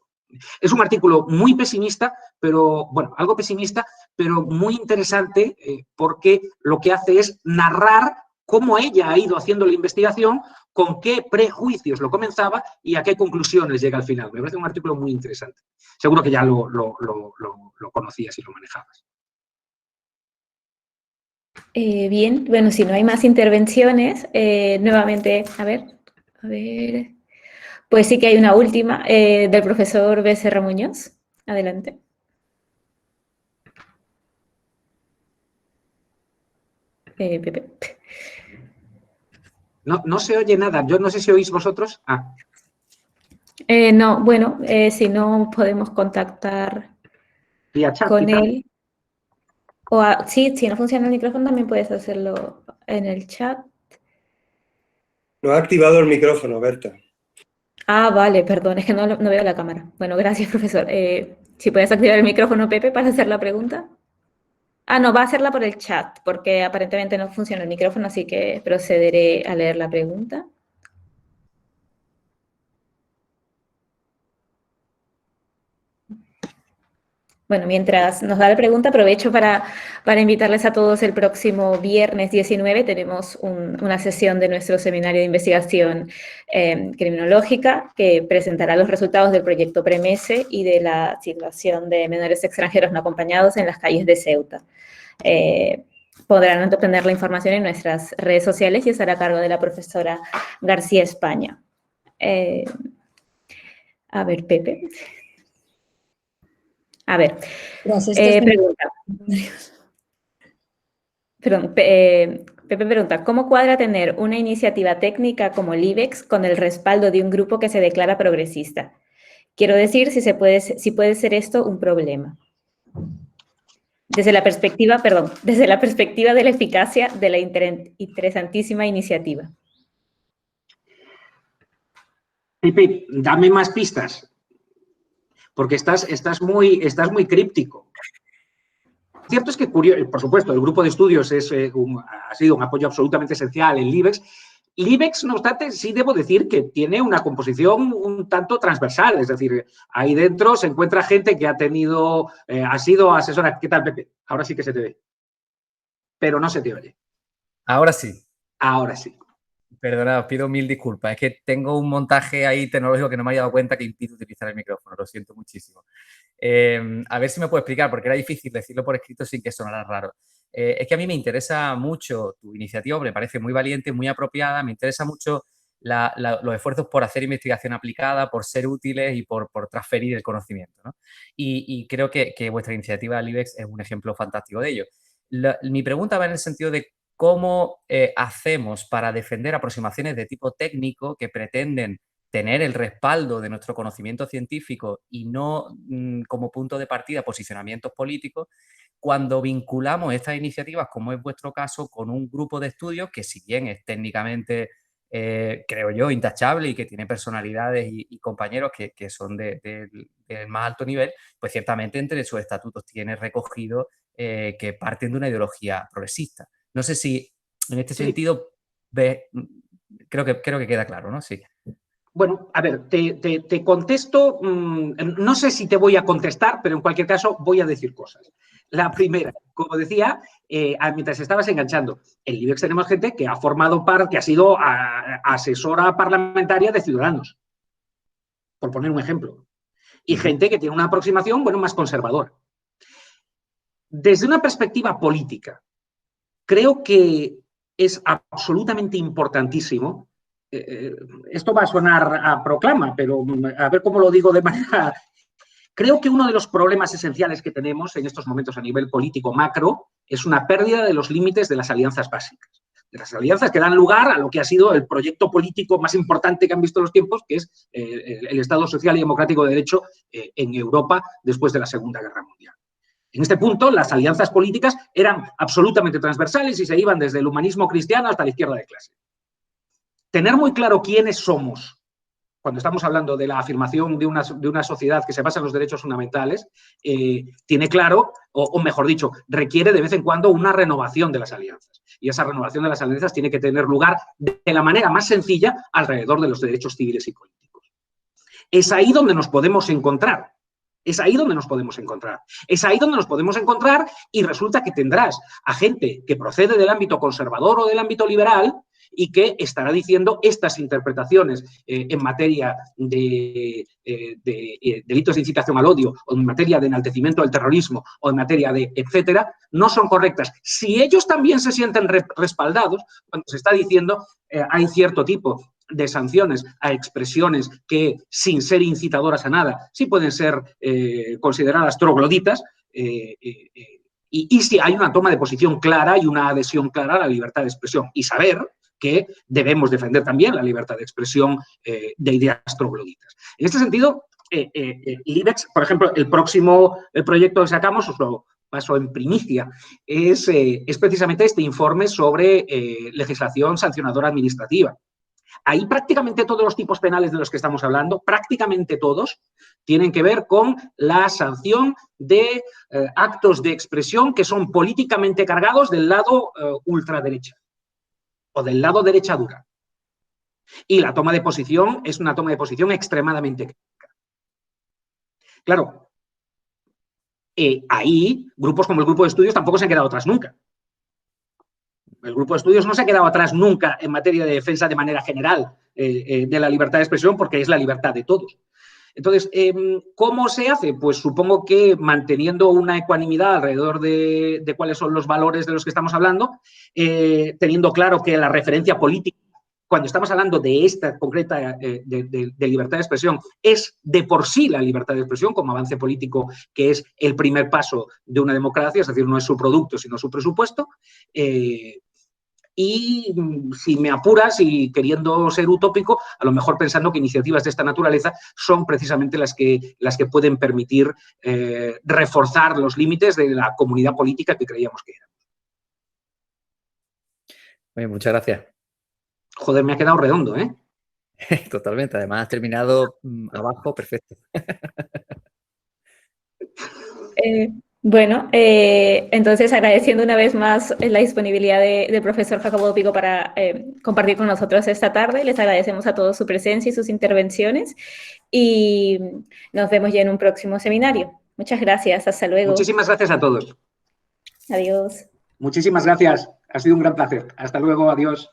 Es un artículo muy pesimista, pero, bueno, algo pesimista, pero muy interesante porque lo que hace es narrar cómo ella ha ido haciendo la investigación, con qué prejuicios lo comenzaba y a qué conclusiones llega al final. Me parece un artículo muy interesante. Seguro que ya lo conocías y lo manejabas. Bien, bueno, si no hay más intervenciones, nuevamente, a ver, pues sí que hay una última del profesor Becerra Muñoz. Adelante. Pepe. No se oye nada. Yo no sé si oís vosotros. No, bueno, si no podemos contactar vía chat, con quizá. él. Sí, si no funciona el micrófono también puedes hacerlo en el chat. No ha activado el micrófono, Berta. Ah, vale, perdón, es que no veo la cámara. Bueno, gracias, profesor. Si puedes activar el micrófono, Pepe, para hacer la pregunta. No, va a hacerla por el chat, porque aparentemente no funciona el micrófono, así que procederé a leer la pregunta. Bueno, mientras nos da la pregunta, aprovecho para invitarles a todos el próximo viernes 19. Tenemos una sesión de nuestro seminario de investigación criminológica que presentará los resultados del proyecto PREMESE y de la situación de menores extranjeros no acompañados en las calles de Ceuta. Podrán obtener la información en nuestras redes sociales y estará a cargo de la profesora García España. A ver, Pepe. A ver, pregunta. Perdón, Pepe pregunta, ¿cómo cuadra tener una iniciativa técnica como el IBEX con el respaldo de un grupo que se declara progresista? Quiero decir, si puede ser esto un problema. Desde la perspectiva de la eficacia de la interesantísima iniciativa. Pepe, dame más pistas. Porque estás muy críptico. Cierto es que, por supuesto, el grupo de estudios ha sido un apoyo absolutamente esencial en IBEX. IBEX, no obstante, sí debo decir que tiene una composición un tanto transversal. Es decir, ahí dentro se encuentra gente que ha sido asesora. ¿Qué tal, Pepe? Ahora sí que se te ve. Pero no se te oye. Ahora sí. Ahora sí. Perdona, os pido mil disculpas. Es que tengo un montaje ahí tecnológico que no me había dado cuenta que impide utilizar el micrófono. Lo siento muchísimo. A ver si me puedo explicar, porque era difícil decirlo por escrito sin que sonara raro. Es que a mí me interesa mucho tu iniciativa, me parece muy valiente, muy apropiada. Me interesa mucho los esfuerzos por hacer investigación aplicada, por ser útiles y por transferir el conocimiento, ¿no? Y creo que vuestra iniciativa LIBEX es un ejemplo fantástico de ello. Mi pregunta va en el sentido de cómo hacemos para defender aproximaciones de tipo técnico que pretenden tener el respaldo de nuestro conocimiento científico y no como punto de partida posicionamientos políticos, cuando vinculamos estas iniciativas, como es vuestro caso, con un grupo de estudios que, si bien es técnicamente, creo yo, intachable y que tiene personalidades y compañeros que son del más alto nivel, pues ciertamente entre sus estatutos tiene recogido que parten de una ideología progresista. No sé si en este sentido creo que queda claro, ¿no? Sí. Bueno, a ver, te contesto, no sé si te voy a contestar, pero en cualquier caso voy a decir cosas. La primera, como decía, mientras estabas enganchando, en LIBEX tenemos gente que ha formado parte, que ha sido asesora parlamentaria de Ciudadanos, por poner un ejemplo, y gente que tiene una aproximación, bueno, más conservadora. Desde una perspectiva política, creo que es absolutamente importantísimo. Esto va a sonar a proclama, pero a ver cómo lo digo de manera... Creo que uno de los problemas esenciales que tenemos en estos momentos a nivel político macro es una pérdida de los límites de las alianzas básicas, de las alianzas que dan lugar a lo que ha sido el proyecto político más importante que han visto los tiempos, que es el Estado social y democrático de derecho en Europa después de la Segunda Guerra Mundial. En este punto, las alianzas políticas eran absolutamente transversales y se iban desde el humanismo cristiano hasta la izquierda de clase. Tener muy claro quiénes somos cuando estamos hablando de la afirmación de una sociedad que se basa en los derechos fundamentales, tiene claro, o mejor dicho, requiere de vez en cuando una renovación de las alianzas. Y esa renovación de las alianzas tiene que tener lugar de la manera más sencilla alrededor de los derechos civiles y políticos. Es ahí donde nos podemos encontrar. Es ahí donde nos podemos encontrar. Es ahí donde nos podemos encontrar y resulta que tendrás a gente que procede del ámbito conservador o del ámbito liberal y que estará diciendo estas interpretaciones en materia de delitos de incitación al odio o en materia de enaltecimiento del terrorismo o en materia de etcétera, no son correctas. Si ellos también se sienten respaldados, cuando se está diciendo hay cierto tipo de sanciones a expresiones que, sin ser incitadoras a nada, sí pueden ser consideradas trogloditas, y si hay una toma de posición clara y una adhesión clara a la libertad de expresión. Y saber que debemos defender también la libertad de expresión de ideas trogloditas. En este sentido, LIBEX, por ejemplo, el proyecto que sacamos, os lo paso en primicia, es precisamente este informe sobre legislación sancionadora administrativa. Ahí prácticamente todos los tipos penales de los que estamos hablando, prácticamente todos, tienen que ver con la sanción de actos de expresión que son políticamente cargados del lado ultraderecha o del lado derecha dura. Y la toma de posición es una toma de posición extremadamente crítica. Claro, ahí grupos como el grupo de estudios tampoco se han quedado atrás nunca. El grupo de estudios no se ha quedado atrás nunca en materia de defensa de manera general de la libertad de expresión, porque es la libertad de todos. Entonces, ¿cómo se hace? Pues supongo que manteniendo una ecuanimidad alrededor de cuáles son los valores de los que estamos hablando, teniendo claro que la referencia política, cuando estamos hablando de esta concreta de libertad de expresión, es de por sí la libertad de expresión como avance político, que es el primer paso de una democracia, es decir, no es su producto, sino su presupuesto. Y si me apuras y queriendo ser utópico, a lo mejor pensando que iniciativas de esta naturaleza son precisamente las que pueden permitir reforzar los límites de la comunidad política que creíamos que era. Bien, muchas gracias. Joder, me ha quedado redondo, ¿eh? Totalmente, además has terminado abajo, perfecto. Bueno, entonces agradeciendo una vez más la disponibilidad del profesor Jacobo Pico para compartir con nosotros esta tarde. Les agradecemos a todos su presencia y sus intervenciones y nos vemos ya en un próximo seminario. Muchas gracias, hasta luego. Muchísimas gracias a todos. Adiós. Muchísimas gracias, ha sido un gran placer. Hasta luego, adiós.